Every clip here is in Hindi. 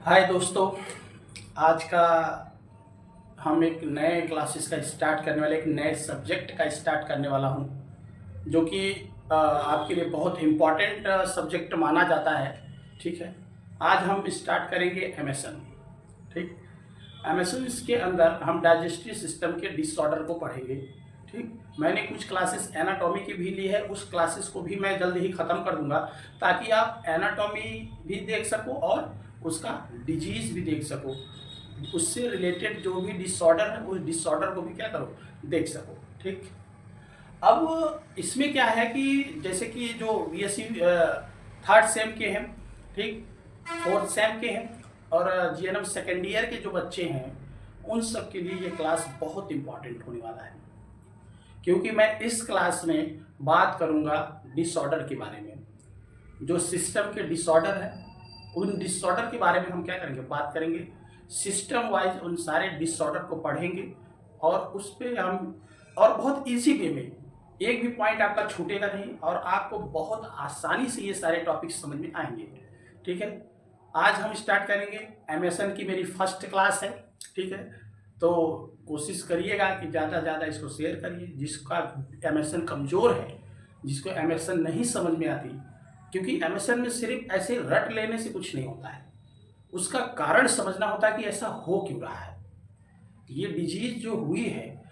हाय दोस्तों। आज का हम एक नए क्लासेस का स्टार्ट करने वाले, एक नए सब्जेक्ट का स्टार्ट करने वाला हूं, जो कि आपके लिए बहुत इम्पॉर्टेंट सब्जेक्ट माना जाता है। ठीक है, आज हम स्टार्ट करेंगे एमएसएन। ठीक, एमएसएन के अंदर हम डाइजेस्टिव सिस्टम के डिसऑर्डर को पढ़ेंगे। ठीक, मैंने कुछ क्लासेस एनाटॉमी की भी ली है, उस क्लासेस को भी मैं जल्द ही ख़त्म कर दूंगा ताकि आप एनाटॉमी भी देख सको और उसका डिजीज भी देख सको, उससे रिलेटेड जो भी डिसऑर्डर है उस डिसऑर्डर को भी क्या करो, देख सको। ठीक, अब इसमें क्या है कि जैसे कि जो बीएससी थर्ड सेम के हैं, ठीक, फोर्थ सेम के हैं और जीएनएम सेकेंड ईयर के जो बच्चे हैं, उन सब के लिए ये क्लास बहुत इंपॉर्टेंट होने वाला है, क्योंकि मैं इस क्लास में बात करूंगा डिसऑर्डर के बारे में। जो सिस्टम के डिसऑर्डर है, उन डिसऑर्डर के बारे में हम क्या करेंगे, बात करेंगे। सिस्टम वाइज उन सारे डिसऑर्डर को पढ़ेंगे और उस पर हम, और बहुत इजी वे में, एक भी पॉइंट आपका छूटेगा नहीं और आपको बहुत आसानी से ये सारे टॉपिक समझ में आएंगे। ठीक है, आज हम स्टार्ट करेंगे। एमएसएन की मेरी फर्स्ट क्लास है। ठीक है, तो कोशिश करिएगा कि ज़्यादा से ज़्यादा इसको शेयर करिए। जिसका एमएसएन कमज़ोर है, जिसको एमएसएन नहीं समझ में आती, क्योंकि एमएसएन में सिर्फ ऐसे रट लेने से कुछ नहीं होता है, उसका कारण समझना होता है कि ऐसा हो क्यों रहा है। ये डिजीज जो हुई है,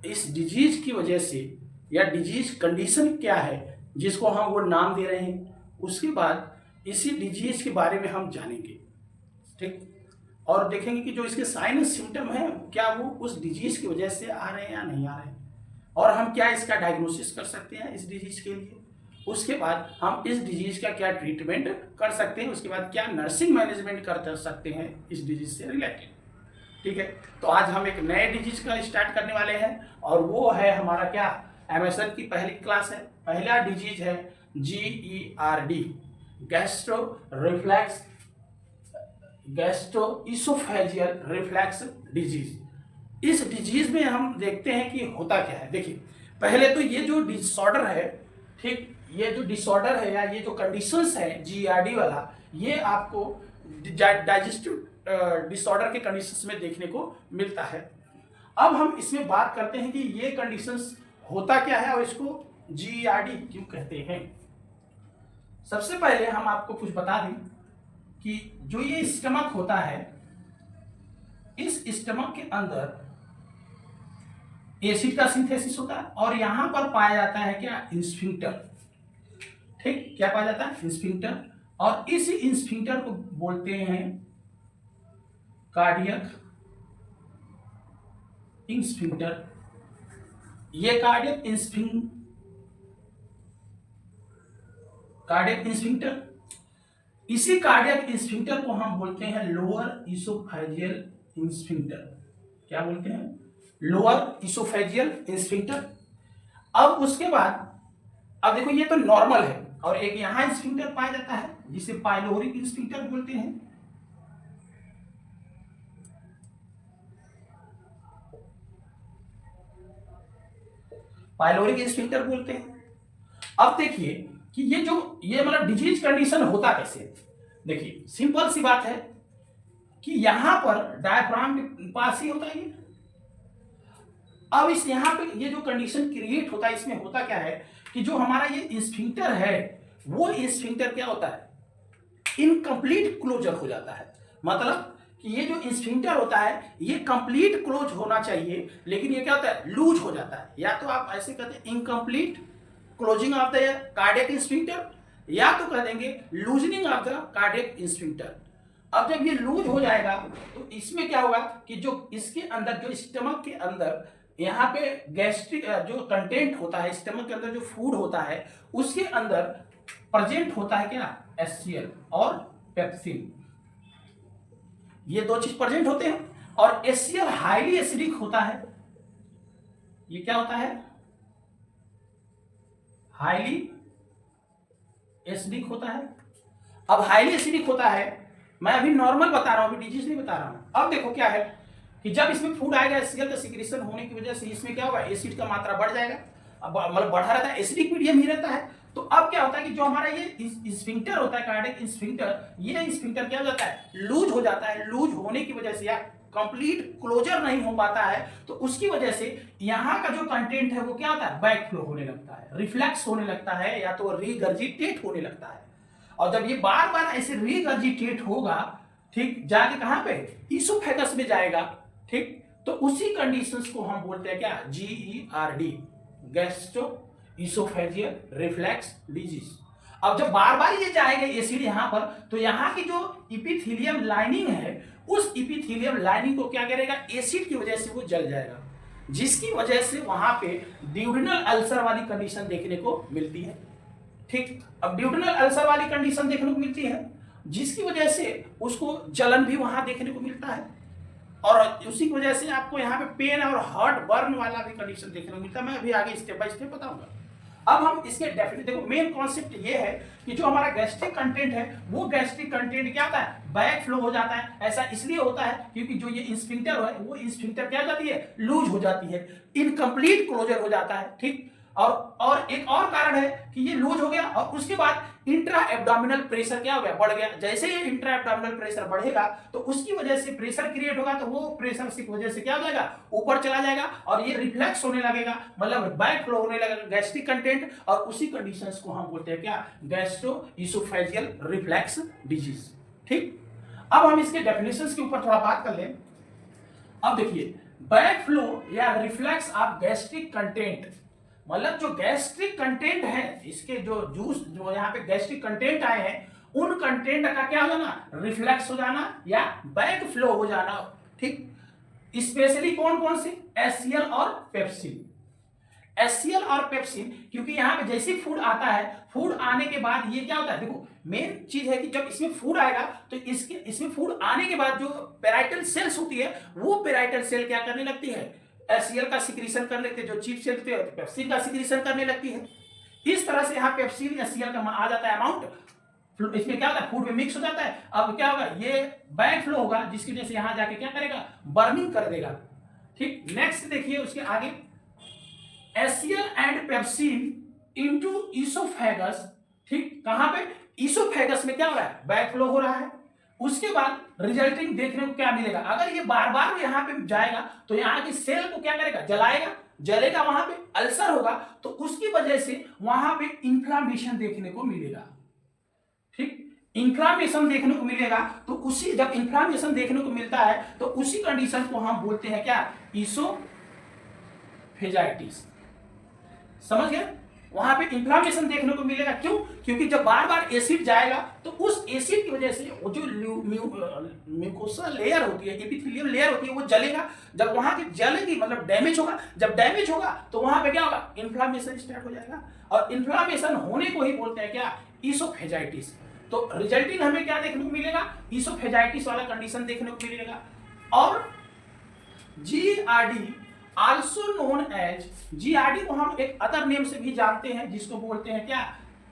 इस डिजीज की वजह से, या डिजीज कंडीशन क्या है जिसको हम वो नाम दे रहे हैं, उसके बाद इसी डिजीज के बारे में हम जानेंगे। ठीक, और देखेंगे कि जो इसके साइन सिम्टम है, क्या वो उस डिजीज की वजह से आ रहे हैं या नहीं आ रहे हैं, और हम क्या इसका डायग्नोसिस कर सकते हैं इस डिजीज के लिए। उसके बाद हम इस डिजीज का क्या ट्रीटमेंट कर सकते हैं, उसके बाद क्या नर्सिंग मैनेजमेंट कर सकते हैं इस डिजीज से रिलेटेड। ठीक है, तो आज हम एक नए डिजीज का स्टार्ट करने वाले हैं और वो है हमारा क्या, एमएसएन की पहली क्लास है। पहला डिजीज है GERD, gastro reflex, gastro-oesophageal reflex disease. इस डिजीज में हम देखते हैं कि होता क्या है। देखिए, पहले तो ये जो डिसऑर्डर है, ठीक, ये जो डिसऑर्डर है या ये जो कंडीशंस है GERD वाला, ये आपको डाइजेस्टिव डिसऑर्डर के कंडीशंस में देखने को मिलता है। अब हम इसमें बात करते हैं कि ये कंडीशंस होता क्या है और इसको GERD क्यों कहते हैं। सबसे पहले हम आपको कुछ बता दें कि जो ये स्टमक होता है, इस स्टमक के अंदर एसिड का सिंथेसिस होता है और यहां पर पाया जाता है क्या, इंस्फिंक्टर। ठीक, क्या पाया जाता है, इंस्फिंक्टर, और इस इंस्फिंक्टर को बोलते हैं कार्डियक इंस्फिंक्टर। ये कार्डियक इंस्फिंक्टर, इसी कार्डियक इंस्फिंक्टर को हम बोलते हैं लोअर इसोफेजियल इंस्फिंक्टर। क्या बोलते हैं, लोअर इसोफेजियल इंस्फिंक्टर। अब उसके बाद, अब देखो ये तो नॉर्मल है, और एक यहां इंस्फिंक्टर पाया जाता है जिसे पाइलोरिक इंस्फिंक्टर बोलते हैं। पाइलोरिक इंस्फिंक्टर बोलते हैं। अब देखिए कि ये मतलब डिजीज कंडीशन होता कैसे। देखिए, सिंपल सी बात है कि यहां पर डायफ्राम के पास ही होता है ये। अब इस यहां पे ये जो कंडीशन क्रिएट होता है, इसमें होता क्या है कि जो हमारा ये इंस्फिंक्टर है, वो इंस्फिंक्टर क्या होता है, इनकम्प्लीट क्लोजर हो जाता है। मतलब कि ये जो इंस्फिंक्टर होता है ये कंप्लीट क्लोज होना चाहिए, लेकिन ये क्या होता है, लूज हो जाता है। या तो आप ऐसे कहते हैं incomplete closing of the cardiac sphincter, या तो कह देंगे loosening of the cardiac sphincter. अब जब ये लूज हो जाएगा तो इसमें क्या होगा कि जो इसके अंदर, जो स्टमक के अंदर यहाँ पे गैस्ट्रिक जो कंटेंट होता है, स्टमक के अंदर जो फूड होता है, उसके अंदर प्रेजेंट होता है क्या, HCl और पेप्सिन। ये दो चीज प्रेजेंट होते हैं, और HCl हाईली एसिडिक होता है। ये क्या होता है, हाईली एसिडिक होता है। अब हाईली एसिडिक होता है, मैं अभी नॉर्मल बता रहा हूं, अभी डिजीज नहीं बता रहा हूं। अब देखो क्या है कि जब इसमें फूड आएगा, HCl का सिक्रेशन होने की वजह से इसमें क्या होगा, एसिड का मात्रा बढ़ जाएगा। अब मतलब बढ़ा रहता है, एसिडिक मीडियम ही रहता है, तो अब क्या होता है कि जो हमारा ये स्फिंक्टर होता है कार्डियक स्फिंक्टर, ये स्फिंक्टर क्या हो जाता है, लूज हो जाता है। लूज होने की वजह से या कंप्लीट क्लोजर नहीं हो पाता है, तो उसकी वजह से यहाँ का जो कंटेंट है वो क्या होता है, बैक फ्लो होने लगता है, रिफ्लेक्स होने लगता है, या तो रीगर्जिटेट होने लगता है। और जब ये बार बार ऐसे रीगर्जिटेट होगा, ठीक, जाके कहां पे, ईसोफेगस में जाएगा, ठीक, तो उसी कंडीशंस को हम बोलते हैं क्या, GERD, gastro oesophageal reflex disease. अब जब बार बार ये जाएगा एसिड यहां पर, तो यहां की जो इपिथेलियम लाइनिंग है, उस इपिथेलियम लाइनिंग को क्या करेगा, एसिड की वजह से वो जल जाएगा, जिसकी वजह से वहां पे ड्यूडेनल अल्सर वाली कंडीशन देखने को मिलती है। ठीक, अब ड्यूडेनल अल्सर वाली कंडीशन देखने को मिलती है, जिसकी वजह से उसको जलन भी वहां देखने को मिलता है, और उसी की वजह से आपको यहाँ पे पेन और हार्ट बर्न वाला भी कंडीशन देखने को मिलता है। मैं अभी आगे स्टेप बाय स्टेप बताऊंगा। अब हम इसके डेफिनेट देखो, मेन कॉन्सेप्ट ये है कि जो हमारा गैस्ट्रिक कंटेंट है, वो गैस्ट्रिक कंटेंट क्या होता है, बैक फ्लो हो जाता है। ऐसा इसलिए होता है क्योंकि जो ये स्फिंक्टर है, वो स्फिंक्टर क्या हो जाती है, लूज हो जाती है, इनकम्प्लीट क्लोजर हो जाता है। ठीक, और एक और कारण है कि ये लूज हो गया, और उसके बाद इंट्रा एब्डोमिनल प्रेशर क्या हो गया, बढ़ गया। जैसे ही इंट्रा एब्डोमिनल प्रेशर बढ़ेगा, तो उसकी वजह से प्रेशर क्रिएट होगा, तो वो प्रेशर की वजह से क्या हो जाएगा, ऊपर चला जाएगा, और ये रिफ्लेक्स होने लगेगा, मतलब बैक फ्लो होने लगेगा गैस्ट्रिक कंटेंट, और उसी कंडीशंस को हम बोलते हैं क्या, गैस्ट्रो ईसोफेजियल रिफ्लेक्स डिजीज। ठीक, अब हम इसके डेफिनेशंस के ऊपर थोड़ा बात कर लें। अब देखिए, बैक फ्लो या रिफ्लेक्स ऑफ गैस्ट्रिक कंटेंट, मतलब जो गैस्ट्रिक कंटेंट है, इसके जो जूस जो यहाँ पे गैस्ट्रिक कंटेंट आए हैं, उन कंटेंट का क्या हो जाना, रिफ्लेक्स हो जाना या बैक फ्लो हो जाना। ठीक, स्पेशली कौन कौन से, HCl और पेप्सिन। HCl और पेप्सिन, क्योंकि यहाँ पे जैसे फूड आता है, फूड आने के बाद ये क्या होता है, देखो मेन चीज है कि जब इसमें फूड आएगा, तो इसमें फूड आने के बाद जो पेराइटल सेल्स होती है, वो पेराइटल सेल क्या करने लगती है, HCl का सिक्रीशन करने लगती है, जो चीफ सेल होती है पेप्सिन का सिक्रीशन करने लगती है। इस तरह से यहाँ पेप्सिन HCl का आ जाता है अमाउंट, इसमें क्या होता है, फूड में मिक्स हो जाता है। अब क्या होगा, ये बैक फ्लो होगा, जिसकी वजह से यहाँ जाके क्या करेगा, बर्निंग कर देगा। ठीक, नेक्स्ट देखिए उसके आगे, HCl and pepsin into oesophagus. ठीक, कहां पे, ईसोफेगस में क्या हो रहा है, बैक फ्लो हो रहा है। उसके बाद रिजल्टिंग देखने को क्या मिलेगा, अगर ये बार बार यहाँ पे जाएगा, तो यहाँ की सेल को क्या करेगा, जलाएगा, जलेगा, वहां पे अल्सर होगा, तो उसकी वजह से वहां पे इंफ्लामेशन देखने को मिलेगा। ठीक, इंफ्लामेशन देखने को मिलेगा, तो उसी जब इंफ्लामेशन देखने को मिलता है, तो उसी कंडीशन को हम बोलते हैं क्या, ईसोफेजाइटिस। समझ गए, वहां पे इंफ्लामेशन देखने को मिलेगा। क्यों, क्योंकि जब बार बार एसिड जाएगा, तो उस एसिड की वजह से वो जो म्यूकोसा लेयर होती है, एपिथेलियम लेयर होती है, वो जलेगा। जब वहां की जलेगी, मतलब डैमेज होगा, जब डैमेज होगा, तो वहां पे क्या होगा, इंफ्लामेशन स्टार्ट हो जाएगा, और इंफ्लामेशन होने को ही बोलते हैं क्या, ईसोफेजाइटिस। तो रिजल्टिंग हमें क्या देखने को मिलेगा, ईसोफेजाइटिस वाला कंडीशन देखने को मिलेगा। और GERD also known as, GERD को हम एक अदर नेम से भी जानते हैं, जिसको बोलते हैं क्या,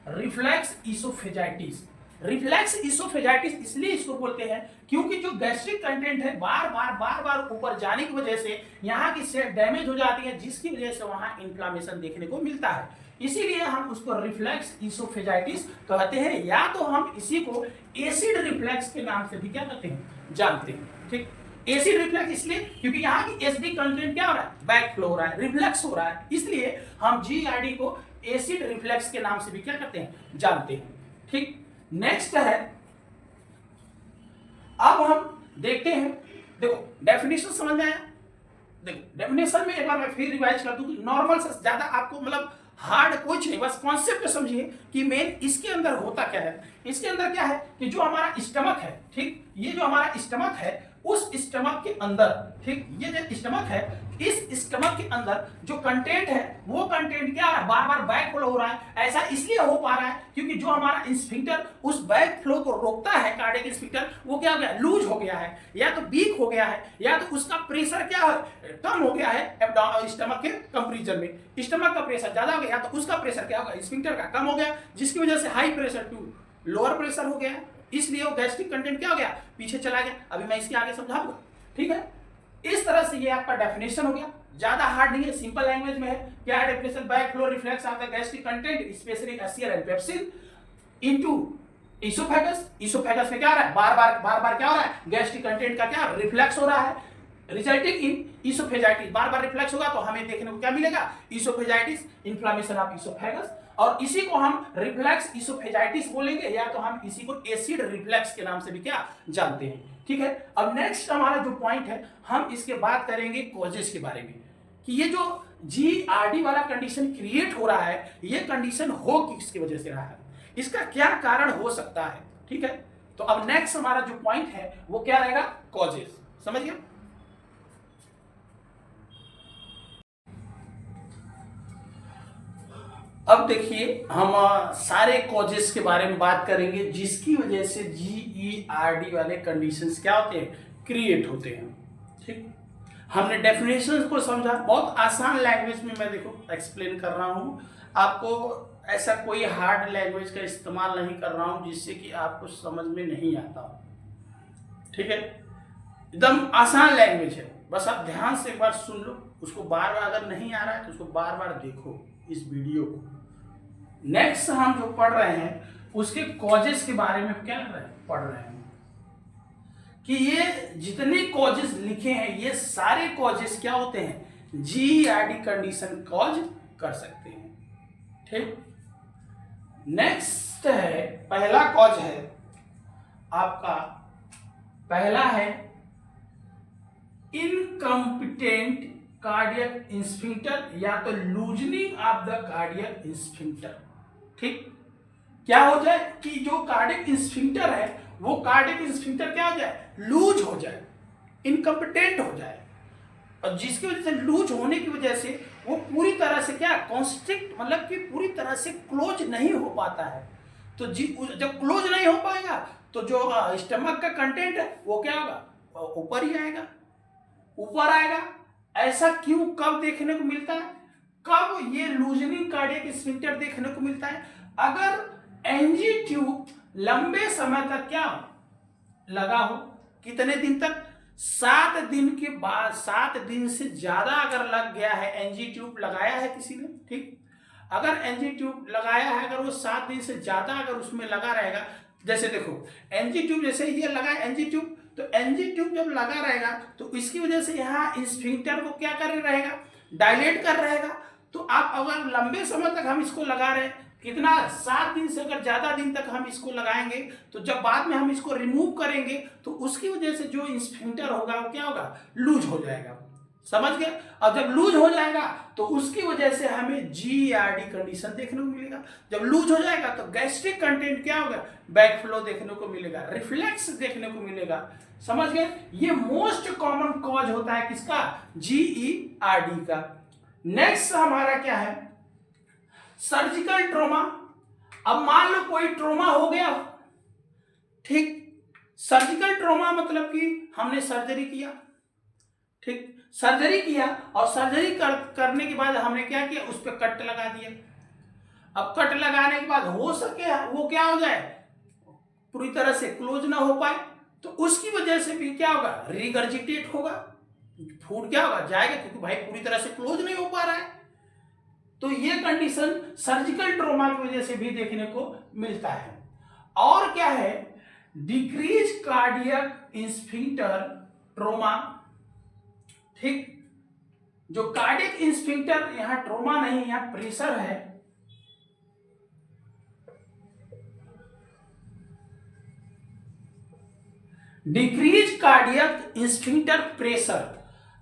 रिफ्लेक्स ईसोफेजाइटिस। रिफ्लेक्स ईसोफेजाइटिस इसलिए इसको बोलते हैं क्योंकि जो गैस्ट्रिक कंटेंट है बार बार ऊपर जाने की वजह से यहाँ की सेल डैमेज हो जाती है, जिसकी वजह से वहां इंफ्लामेशन देखने को मिलता है। इसीलिए हम उसको रिफ्लेक्स ईसोफेजाइटिस कहते हैं, या तो हम इसी को एसिड रिफ्लेक्स के नाम से भी क्या कहते हैं, जानते हैं। ठीक, एसिड रिफ्लेक्स इसलिए क्योंकि यहाँ की एसिडिक कंटेंट क्या हो रहा है, बैक फ्लो हो रहा है, रिफ्लेक्स हो रहा है, इसलिए हम GERD को एसिड रिफ्लेक्स के नाम से भी क्या कहते हैं, जानते हैं। ठीक, नेक्स्ट है, अब हम देखते हैं, देखो डेफिनेशन समझ में आया। देखो डेफिनेशन में एक बार मैं फिर रिवाइज कर दूं, नॉर्मल से ज्यादा आपको मतलब हार्ड कुछ नहीं, बस कॉन्सेप्ट समझिए कि मेन इसके अंदर होता क्या है। इसके अंदर क्या है कि जो हमारा स्टमक है, ठीक, ये जो हमारा स्टमक है, उस स्टमक के अंदर, ठीक, ये जो स्टमक है, इस स्टमक के अंदर जो कंटेंट है, वो कंटेंट क्या है, बार बार बैक फ्लो हो रहा है। ऐसा इसलिए हो पा रहा है क्योंकि जो हमारा स्फिंक्टर उस बैक फ्लो को रोकता है, कार्डियक स्फिंक्टर, वो क्या हो गया, लूज हो गया है, या तो वीक हो गया है, या तो उसका प्रेशर क्या है, कम हो गया है स्टमक के कंपैरिजन में। स्टमक का प्रेशर ज्यादा हो गया, तो उसका प्रेशर क्या होगा, स्फिंक्टर का कम हो गया, जिसकी वजह से high pressure to lower pressure हो गया, इसलिए वो गैस्ट्रिक कंटेंट क्या हो गया, पीछे चला गया। अभी मैं इसके आगे समझाऊंगा। ठीक है, इस तरह से ये आपका डेफिनेशन हो गया। ज्यादा हार्ड नहीं है, सिंपल लैंग्वेज में है। क्या है definition? Back flow reflex of the gastric content specially acid and pepsin into oesophagus. Oesophagus में क्या हो रहा है? बार बार क्या हो रहा है? गैस्ट्रिक कंटेंट का क्या रिफ्लेक्स हो रहा है, resulting in oesophagitis. Bar bar reflex होगा तो हमें देखने को क्या मिलेगा? Oesophagitis, inflammation of oesophagus. और इसी को हम रिफ्लेक्स इसोफेजाइटिस बोलेंगे, या तो हम इसी को एसिड रिफ्लेक्स के नाम से भी क्या जानते हैं। ठीक है, अब नेक्स्ट हमारा जो पॉइंट है, हम इसके बात करेंगे कॉजेस के बारे में, कि ये जो जीआरडी वाला कंडीशन क्रिएट हो रहा है, ये कंडीशन हो किसकी वजह से रहा है, इसका क्या कारण हो सकता है। ठीक है, तो अब नेक्स्ट हमारा जो पॉइंट है वो क्या रहेगा? कॉजेस। समझ गया? अब देखिए, हम सारे कॉजेस के बारे में बात करेंगे जिसकी वजह से जीईआरडी वाले कंडीशंस क्या होते हैं? क्रिएट होते हैं। ठीक, हमने डेफिनेशंस को समझा, बहुत आसान लैंग्वेज में मैं देखो एक्सप्लेन कर रहा हूं आपको, ऐसा कोई हार्ड लैंग्वेज का इस्तेमाल नहीं कर रहा हूं जिससे कि आपको समझ में नहीं आता हो। ठीक है, एकदम आसान लैंग्वेज है, बस आप ध्यान से एक बार सुन लो, उसको बार बार अगर नहीं आ रहा है तो उसको बार बार देखो इस वीडियो को। नेक्स्ट हम जो पढ़ रहे हैं उसके कॉजेस के बारे में क्या पढ़ रहे हैं, कि ये जितने कॉजेस लिखे हैं ये सारे कॉजेस क्या होते हैं? जीआरडी कंडीशन कॉज कर सकते हैं। ठीक, नेक्स्ट है, पहला कॉज है आपका, पहला है इनकम्पिटेंट कार्डियक इंस्फिंक्टर, या तो loosening of the cardiac sphincter. ठीक, क्या हो जाए कि जो कार्डियक इंस्फिंक्टर है वो कार्डियक इंस्फिंक्टर क्या हो जाए? लूज हो जाए, इनकम्पिटेंट हो जाए, और जिसकी वजह से लूज होने की वजह से वो पूरी तरह से क्या कॉन्स्ट्रिक्ट, मतलब कि पूरी तरह से क्लोज नहीं हो पाता है। तो जब क्लोज नहीं हो पाएगा तो जो स्टमक का कंटेंट है वो क्या होगा? ऊपर ही आएगा, ऊपर आएगा। ऐसा क्यों, कब देखने को मिलता है? कब ये लूजनिंग कार्डियक स्फिंक्टर देखने को मिलता है? अगर एनजी ट्यूब लंबे समय तक क्या लगा हो, कितने दिन तक? 7 दिन के बाद, 7 दिन से ज्यादा अगर लग गया है, एनजी ट्यूब लगाया है किसी ने, ठीक, अगर एनजी ट्यूब लगाया है, अगर वो 7 दिन से ज्यादा अगर उसमें लगा रहेगा, जैसे देखो एनजी ट्यूब, जैसे ये लगा एनजी ट्यूब, तो एनजी ट्यूब जब लगा रहेगा तो इसकी वजह से यहाँ स्फिंक्टर को क्या कर रहेगा? डायलेट कर रहेगा। तो आप अगर लंबे समय तक हम इसको लगा रहे हैं, कितना, 7 दिन से अगर ज्यादा दिन तक हम इसको लगाएंगे, तो जब बाद में हम इसको रिमूव करेंगे तो उसकी वजह से जो स्फिंक्टर होगा वो क्या होगा? लूज हो जाएगा। समझ गए? और जब लूज हो जाएगा तो उसकी वजह से हमें जीआरडी कंडीशन देखने को मिलेगा। जब लूज हो जाएगा तो गैस्ट्रिक कंटेंट क्या होगा? बैक फ्लो देखने को मिलेगा, रिफ्लेक्स देखने को मिलेगा। समझ गए? ये मोस्ट कॉमन कॉज होता है किसका? जीईआरडी का। नेक्स्ट हमारा क्या है? Surgical trauma. अब मान लो कोई ट्रोमा हो गया, ठीक, सर्जिकल ट्रोमा मतलब कि हमने सर्जरी किया, ठीक, सर्जरी किया और सर्जरी करने के बाद हमने क्या किया? उस पर कट लगा दिया। अब कट लगाने के बाद हो सके वो क्या हो जाए? पूरी तरह से क्लोज ना हो पाए, तो उसकी वजह से भी क्या होगा? रिगर्जिटेट होगा, फूड क्या होगा? जाएगा, क्योंकि भाई पूरी तरह से क्लोज नहीं हो पा रहा है। तो ये कंडीशन सर्जिकल ट्रोमा की वजह से भी देखने को मिलता है। और क्या है? डिक्रीज कार्डियक इंस्फिंक्टर ट्रोमा, ठीक, जो कार्डियक इंस्फिंक्टर, यहां ट्रोमा नहीं, यहां प्रेशर है, डिक्रीज कार्डियक इंस्फिंक्टर प्रेशर।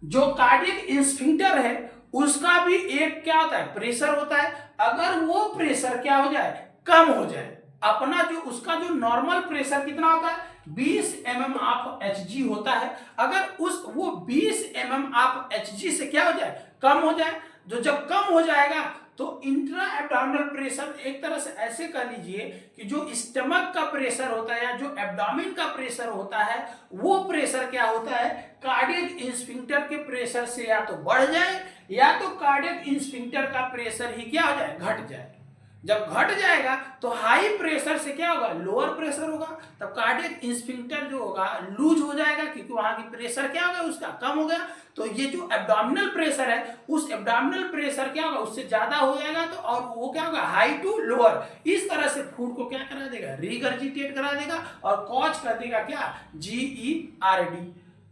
जो कार्डियक इंस्फिंक्टर है उसका भी एक क्या होता है? प्रेशर होता है। अगर वो प्रेशर क्या हो जाए? कम हो जाए, अपना जो उसका जो नॉर्मल प्रेशर कितना होता है? 20 mm ऑफ Hg होता है। अगर वो 20 mm ऑफ Hg से क्या हो जाए? कम हो जाए। जो जब कम हो जाएगा तो इंट्रा एब्डोमिनल प्रेशर, एक तरह से ऐसे कह लीजिए कि जो स्टमक का प्रेशर होता है या जो एब्डोमिन का प्रेशर होता है, वो प्रेशर क्या होता है? कार्डियक इंस्फिंक्टर के प्रेशर से या तो बढ़ जाए या तो कार्डियक इंस्फिंक्टर का प्रेशर ही क्या हो जाए? घट जाए। जब घट जाएगा तो हाई प्रेशर से क्या होगा, लोअर प्रेशर होगा, तब कार्डियक स्फिंक्टर जो होगा लूज हो जाएगा, क्योंकि वहां की प्रेशर क्या हो गया, उसका कम हो गया। तो ये जो एब्डोमिनल प्रेशर है, उस एब्डोमिनल प्रेशर क्या होगा, उससे ज्यादा हो जाएगा, तो और वो क्या होगा, हाई टू लोअर, इस तरह से फूड को क्या करा देगा, रिगर्जिटेट करा देगा और कॉज कर देगा क्या, GERD।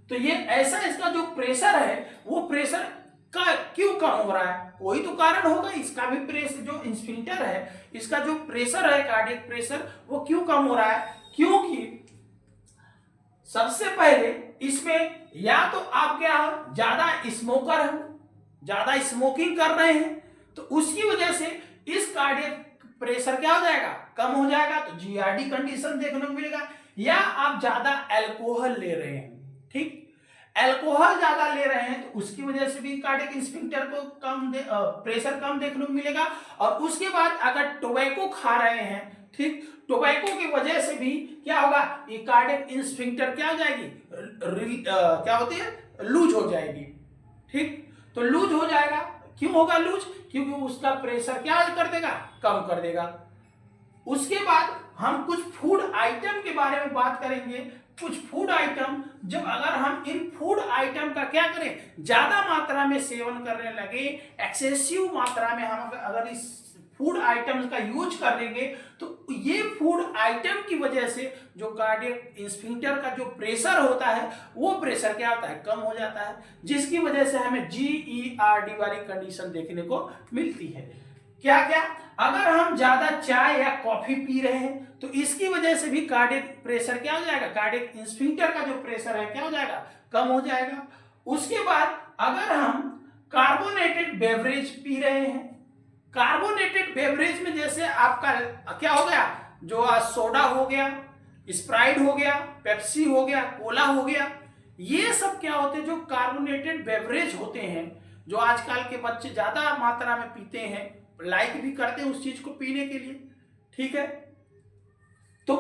तो ये ऐसा इसका जो प्रेशर है, वो प्रेशर का क्यों कम हो रहा है, कोई तो कारण होगा। इसका भी प्रेशर जो स्फिंक्टर है, इसका जो प्रेशर है, कार्डियक प्रेशर, वो क्यों कम हो रहा है, क्योंकि सबसे पहले इसमें या तो आप क्या हो, ज्यादा स्मोकर हो, ज्यादा स्मोकिंग कर रहे हैं, तो उसकी वजह से इस कार्डियक प्रेशर क्या हो जाएगा, कम हो जाएगा, तो GERD कंडीशन देखने को मिलेगा। या आप ज्यादा अल्कोहल ले रहे हैं, ठीक, अल्कोहल ज्यादा ले रहे हैं, तो उसकी वजह से भी कार्डियक स्फिंक्टर को प्रेशर कम देखने को मिलेगा। और उसके बाद अगर टोबैको खा रहे हैं, ठीक, टोबैको की वजह से भी क्या होगा, ये कार्डियक स्फिंक्टर क्या हो जाएगी, क्या होती है, लूज हो जाएगी, ठीक। तो लूज हो जाएगा, क्यों होगा लूज, क्योंकि उसका प्रेशर क्या कर देगा, कम कर देगा। उसके बाद हम कुछ फूड आइटम के बारे में बात करेंगे। कुछ फूड आइटम, जब अगर हम इन फूड आइटम का क्या करें, ज्यादा मात्रा में सेवन करने लगे, एक्सेसिव मात्रा में हम अगर इस फूड आइटम्स का यूज कर लेंगे, तो ये फूड आइटम की वजह से जो कार्डियक स्फिंक्टर का जो प्रेशर होता है, वो प्रेशर क्या होता है, कम हो जाता है, जिसकी वजह से हमें GERD वाली कंडीशन देखने को मिलती है। क्या क्या, अगर हम ज्यादा चाय या कॉफी पी रहे हैं, तो इसकी वजह से भी कार्डियक प्रेशर क्या हो जाएगा, कार्डियक स्फिंक्टर का जो प्रेशर है क्या हो जाएगा, कम हो जाएगा। उसके बाद अगर हम कार्बोनेटेड बेवरेज पी रहे हैं, कार्बोनेटेड बेवरेज में जैसे आपका क्या हो गया, जो सोडा हो गया, स्प्राइट हो गया, पेप्सी हो गया, कोला हो गया, ये सब क्या होते हैं, जो कार्बोनेटेड बेवरेज होते हैं, जो आजकल के बच्चे ज्यादा मात्रा में पीते हैं, लाइक भी करते हैं उस चीज को पीने के लिए, ठीक है। तो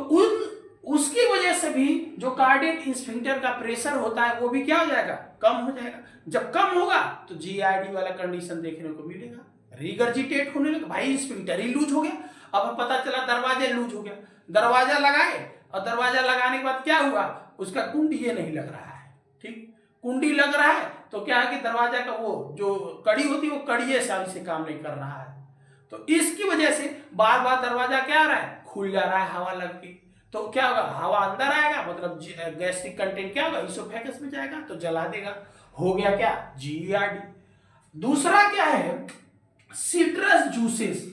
उसकी वजह से भी जो कार्डियक स्फिंक्टर का प्रेशर होता है, वो भी क्या हो जाएगा, कम हो जाएगा। जब कम होगा तो GERD वाला कंडीशन देखने को मिलेगा, रिगर्जिटेट होने लगा, भाई स्फिंक्टर ही लूज हो गया। अब पता चला दरवाजा लूज हो गया, दरवाजा लगाए, और दरवाजा लगाने के बाद क्या हुआ, उसका कुंडी ये नहीं लग रहा है, ठीक, कुंडी लग रहा है तो क्या है कि दरवाजा का वो जो कड़ी होती है, वो कड़िए से काम नहीं कर रहा है, तो इसकी वजह से बार बार दरवाजा क्या आ रहा है, खुल जा रहा है हवा लग के, तो क्या होगा, हवा अंदर आएगा, मतलब गैस्ट्रिक कंटेंट क्या होगा, इसोफेगस में जाएगा, तो जला देगा, हो गया क्या, GERD। दूसरा क्या है, सिट्रस जूसेस,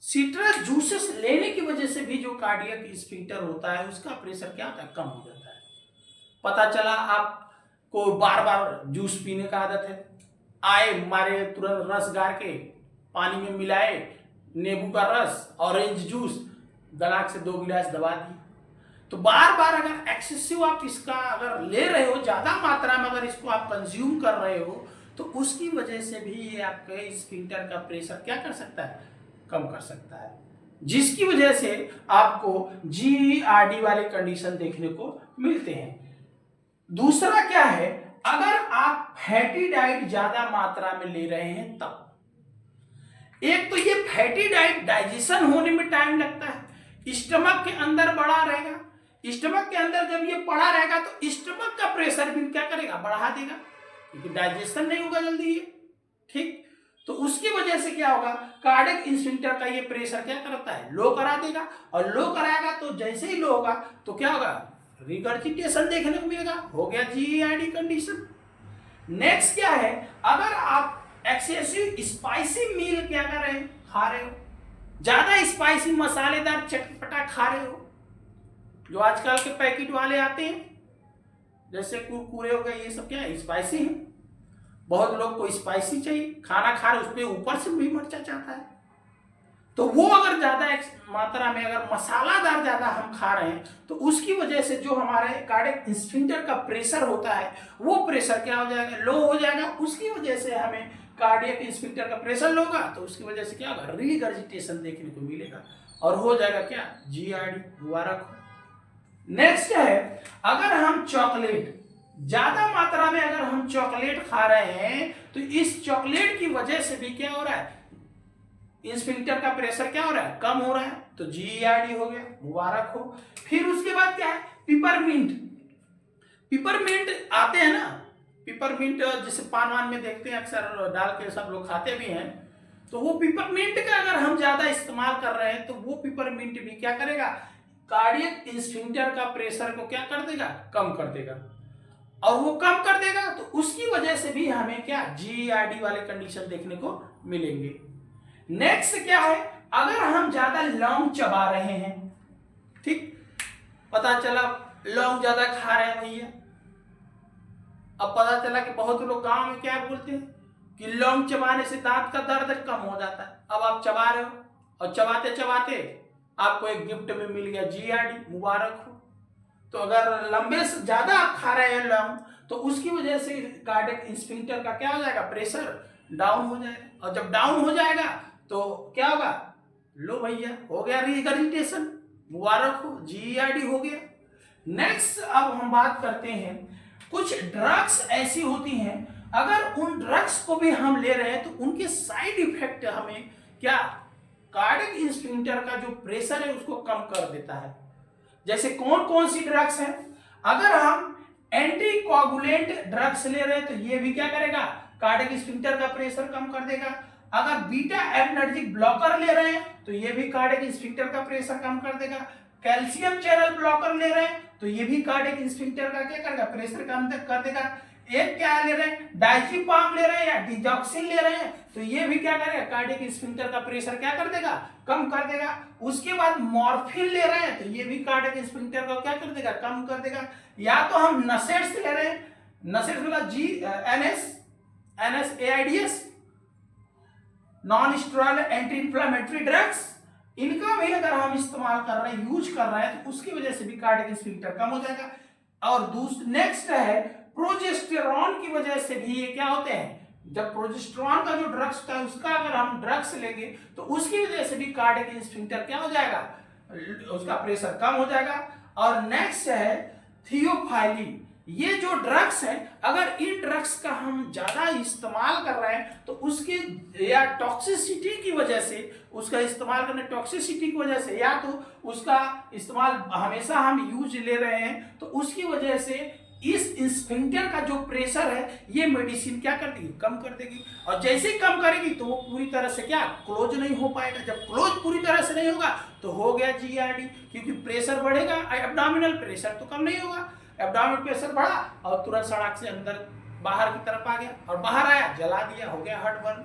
सिट्रस जूसेस लेने की वजह से भी जो कार्डियक स्फिंक्टर होता है, उसका प्रेशर क्या होता है, कम हो जाता है। पता चला आपको बार बार जूस पीने का आदत है, आए मारे तुरंत रस गार के पानी में मिलाए, नींबू का रस, ऑरेंज जूस, दलाक से 2 गिलास दबा दिए, तो बार बार अगर एक्सेसिव आप इसका अगर ले रहे हो, ज्यादा मात्रा में अगर इसको आप कंज्यूम कर रहे हो, तो उसकी वजह से भी ये आपके स्फिंक्टर का प्रेशर क्या कर सकता है, कम कर सकता है, जिसकी वजह से आपको GERD वाले कंडीशन देखने को मिलते हैं। दूसरा क्या है, अगर आप फैटी डाइट ज्यादा मात्रा में ले रहे हैं, तब एक तो ये फैटी डाइट डाइजेशन होने में टाइम लगता है, स्टमक के अंदर बड़ा रहेगा, स्टमक के अंदर जब ये पड़ा रहेगा तो स्टमक का प्रेशर भी क्या करेगा, बढ़ा देगा, क्योंकि डाइजेशन नहीं होगा जल्दी ये, ठीक। तो उसकी वजह से क्या होगा, कार्डियक स्फिंक्टर का ये प्रेशर क्या करता है, लो करा देगा, और लो कराएगा तो जैसे ही लो होगा तो क्या होगा, रिगर्जिटेशन देखने को मिलेगा, हो गया GERD कंडीशन। नेक्स्ट क्या है, अगर आप एक्सेसिव स्पाइसी मील क्या कर रहे हैं, खा रहे हो, ज्यादा स्पाइसी मसालेदार चटपटा खा रहे हो, जो आजकल के पैकेट वाले आते हैं, जैसे कुरकुरे हो गए, ये सब क्या है, स्पाइसी है, बहुत लोग को स्पाइसी चाहिए, खाना खा रहे उसपे ऊपर से भी मिर्चा चाहता है, तो वो अगर ज्यादा मात्रा में अगर मसालादार ज्यादा हम खा रहे हैं, तो उसकी वजह से जो हमारे कार्डियक स्फिंक्टर का प्रेशर होता है, वो प्रेशर क्या हो जाएगा, लो हो जाएगा, उसकी वजह से हमें कार्डियक स्फिंक्टर का प्रेशर लो होगा, तो उसकी वजह से क्या होगा, रिगर्जिटेशन देखने को मिलेगा, और हो जाएगा क्या, GERD। मुबारक हो। नेक्स्ट है, अगर हम चॉकलेट ज्यादा मात्रा में अगर हम चॉकलेट खा रहे हैं, तो इस चॉकलेट की वजह से भी क्या हो रहा है, स्फिंक्टर का प्रेशर क्या हो रहा है, कम हो रहा है, तो GERD हो गया, मुबारक हो। फिर उसके बाद क्या है, पिपरमिंट। पिपरमिंट आते हैं ना, पिपरमिंट जैसे पान वान में देखते हैं अक्सर डाल के सब लोग खाते भी हैं, तो वो पिपरमिंट का अगर हम ज्यादा इस्तेमाल कर रहे हैं तो वो पिपरमिंट भी क्या करेगा, कार्डियक स्फिंक्टर का प्रेशर को क्या कर देगा, कम कर देगा। और वो कम कर देगा तो उसकी वजह से भी हमें क्या, GERD वाले कंडीशन देखने को मिलेंगे। नेक्स्ट क्या है, अगर हम ज्यादा लौंग चबा रहे हैं, ठीक, पता चला लौंग ज्यादा खा रहे हैं भैया, अब पता चला कि बहुत लोग गांव में क्या बोलते हैं कि लौंग चबाने से दांत का दर्द कम हो जाता है। अब आप चबा रहे हो और चबाते चबाते आपको एक गिफ्ट में मिल गया GERD, मुबारक हो। तो अगर लंबे से ज्यादा आप खा रहे हैं लौंग तो उसकी वजह से कार्डियक स्फिंक्टर का क्या हो जाएगा, प्रेशर डाउन हो जाएगा। और जब डाउन हो जाएगा तो क्या होगा, लो भैया हो गया रिगर्जिटेशन, मुबारक हो, GERD हो गया। नेक्स्ट अब हम बात करते हैं, कुछ ड्रग्स ऐसी होती हैं, अगर उन ड्रग्स को भी हम ले रहे हैं तो उनके साइड इफेक्ट हमें क्या, कार्डियक स्फिंक्टर का जो प्रेशर है उसको कम कर देता है। जैसे कौन कौन सी ड्रग्स हैं, अगर हम एंटी कोआगुलेंट ड्रग्स ले रहे हैं तो ये भी क्या करेगा, कार्डियक स्फिंक्टर का प्रेशर कम कर देगा। अगर बीटा एडर्जिक ब्लॉकर ले रहे हैं तो ये भी कार्डियक स्फिंक्टर का प्रेशर कम कर देगा। कैल्शियम चैनल ब्लॉकर ले रहे हैं तो ये भी कार्डियक स्फिंक्टर का क्या करेगा, प्रेशर कम कर देगा। एक क्या ले रहे हैं, डायज़ेपाम ले रहे हैं या डिजॉक्सिन ले रहे हैं तो ये भी क्या करेगा, कार्डियक स्फिंक्टर का प्रेशर क्या कर देगा, कम कर देगा। उसके बाद मॉर्फिन ले रहे हैं तो ये भी कार्डियक स्फिंक्टर का क्या कर देगा, कम कर देगा। या तो हम नसेट्स ले रहे हैं, नसेट्स मतलब NSAIDs, non steroid anti inflammatory drugs, इनका भी अगर हम इस्तेमाल कर रहे हैं, यूज कर रहे हैं तो उसकी वजह से भी कार्डियक स्फिंक्टर कम हो जाएगा। और नेक्स्ट है प्रोजेस्टेरॉन की वजह से भी ये क्या होते हैं, जब प्रोजेस्टेरॉन का जो ड्रग्स होता है उसका अगर हम ड्रग्स लेंगे तो उसकी वजह से भी कार्डियक स्फिंक्टर क्या हो जाएगा, उसका प्रेशर कम हो जाएगा। और नेक्स्ट है थियोफाइलिन। ये जो ड्रग्स है, अगर इन ड्रग्स का हम ज्यादा इस्तेमाल कर रहे हैं तो उसके या टॉक्सिसिटी की वजह से, उसका इस्तेमाल करने टॉक्सिसिटी की वजह से, या तो उसका इस्तेमाल हमेशा हम यूज ले रहे हैं तो उसकी वजह से इस स्फिंक्टर का जो प्रेशर है ये मेडिसिन क्या कर देगी, कम कर देगी। और जैसे ही कम करेगी तो वो पूरी तरह से क्या, क्लोज नहीं हो पाएगा। जब क्लोज पूरी तरह से नहीं होगा तो हो गया GERD, क्योंकि प्रेशर बढ़ेगा, एब्डोमिनल प्रेशर तो कम नहीं होगा। एब्डोमिनल प्रेशर बढ़ा और तुरंत सड़क से अंदर बाहर की तरफ आ गया और बाहर आया, जला दिया, हो गया हार्ट बर्न।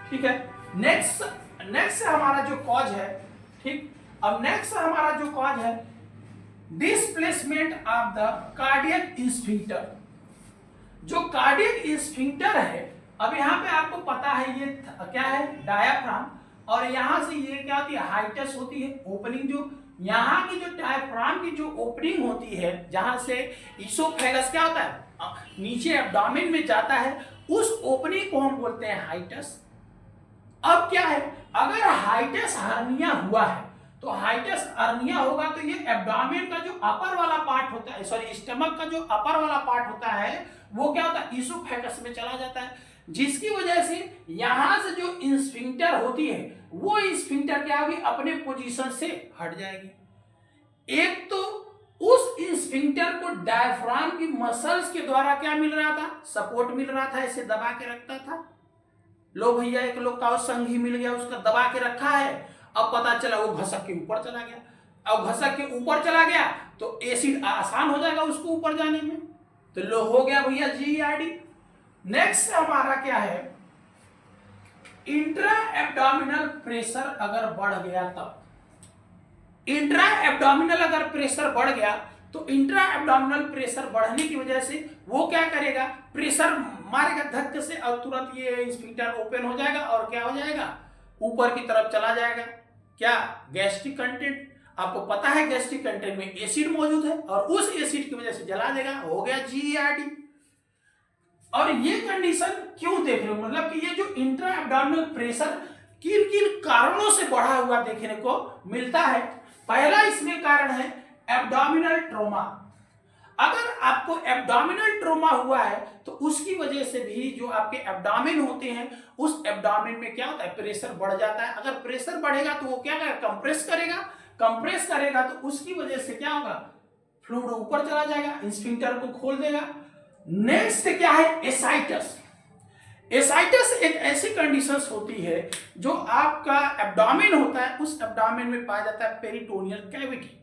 ठीक है, नेक्स्ट हमारा जो कॉज है, ठीक, अब नेक्स्ट हमारा जो कॉज है displacement of the cardiac sphincter. जो कार्डियक स्फिंक्टर है, अब यहाँ पे आपको पता है ये क्या है, डायाफ्राम, और यहां से ये क्या होती है, हाइटस होती है ओपनिंग। जो यहाँ की जो डायफ्राम की जो ओपनिंग होती है, जहां से इसोफेगस क्या होता है, नीचे एब्डोमेन में जाता है, उस ओपनिंग को हम बोलते हैं हाइटस। अब क्या है, अगर हाइटस हर्निया हुआ है तो हाइटस हर्निया होगा तो ये एब्डोमेन का जो अपर वाला पार्ट होता है, सॉरी स्टमक का जो अपर वाला पार्ट होता है वो क्या होता है, इसोफेगस में चला जाता है, जिसकी वजह से यहां से जो स्फिंक्टर होती है वो स्फिंक्टर क्या होगी, अपने पोजीशन से हट जाएगी। एक तो उस स्फिंक्टर को डायफ्राम की मसल्स के द्वारा क्या मिल रहा था, सपोर्ट मिल रहा था, इसे दबा के रखता था। लो भैया एक लोग का संघी मिल गया, उसका दबा के रखा है, अब पता चला वो घसक के ऊपर चला गया। अब घसक के ऊपर चला गया तो एसिड आसान हो जाएगा उसको ऊपर जाने में, तो लो हो गया भैया GERD। नेक्स्ट हमारा क्या है, इंट्रा एब्डोमिनल प्रेशर अगर बढ़ गया तब, इंट्रा एब्डोमिनल अगर प्रेशर बढ़ गया तो इंट्रा एब्डोमिनल प्रेशर बढ़ने की वजह से वो क्या करेगा, प्रेशर मारेगा धक्के से और तुरंत ये स्फिंक्टर ओपन हो जाएगा और क्या हो जाएगा, ऊपर की तरफ चला जाएगा। क्या, गैस्ट्रिक कंटेंट, आपको पता है गैस्ट्रिक कंटेंट में एसिड मौजूद है और उस एसिड की वजह से जला देगा, हो गया GERD। और ये कंडीशन क्यों देख रहे हो, मतलब कि ये जो इंट्रा एब्डोमिनल प्रेशर किन किन कारणों से बढ़ा हुआ देखने को मिलता है। पहला इसमें कारण है एब्डोमिनल ट्रॉमा। अगर आपको एब्डोमिनल ट्रोमा हुआ है तो उसकी वजह से भी जो आपके एब्डोमेन होते हैं उस एब्डोमेन में क्या होता है, प्रेशर बढ़ जाता है। अगर प्रेशर बढ़ेगा तो वो क्या करेगा, कंप्रेस करेगा। कंप्रेस करेगा तो उसकी वजह से क्या होगा, फ्लूइड ऊपर चला जाएगा, स्फिंक्टर को खोल देगा। नेक्स्ट क्या है, एसाइटस। एसाइटस एक ऐसी कंडीशंस होती है जो आपका एब्डोमेन होता है, उस एब्डोमेन में पाया जाता है पेरिटोनियल कैविटी।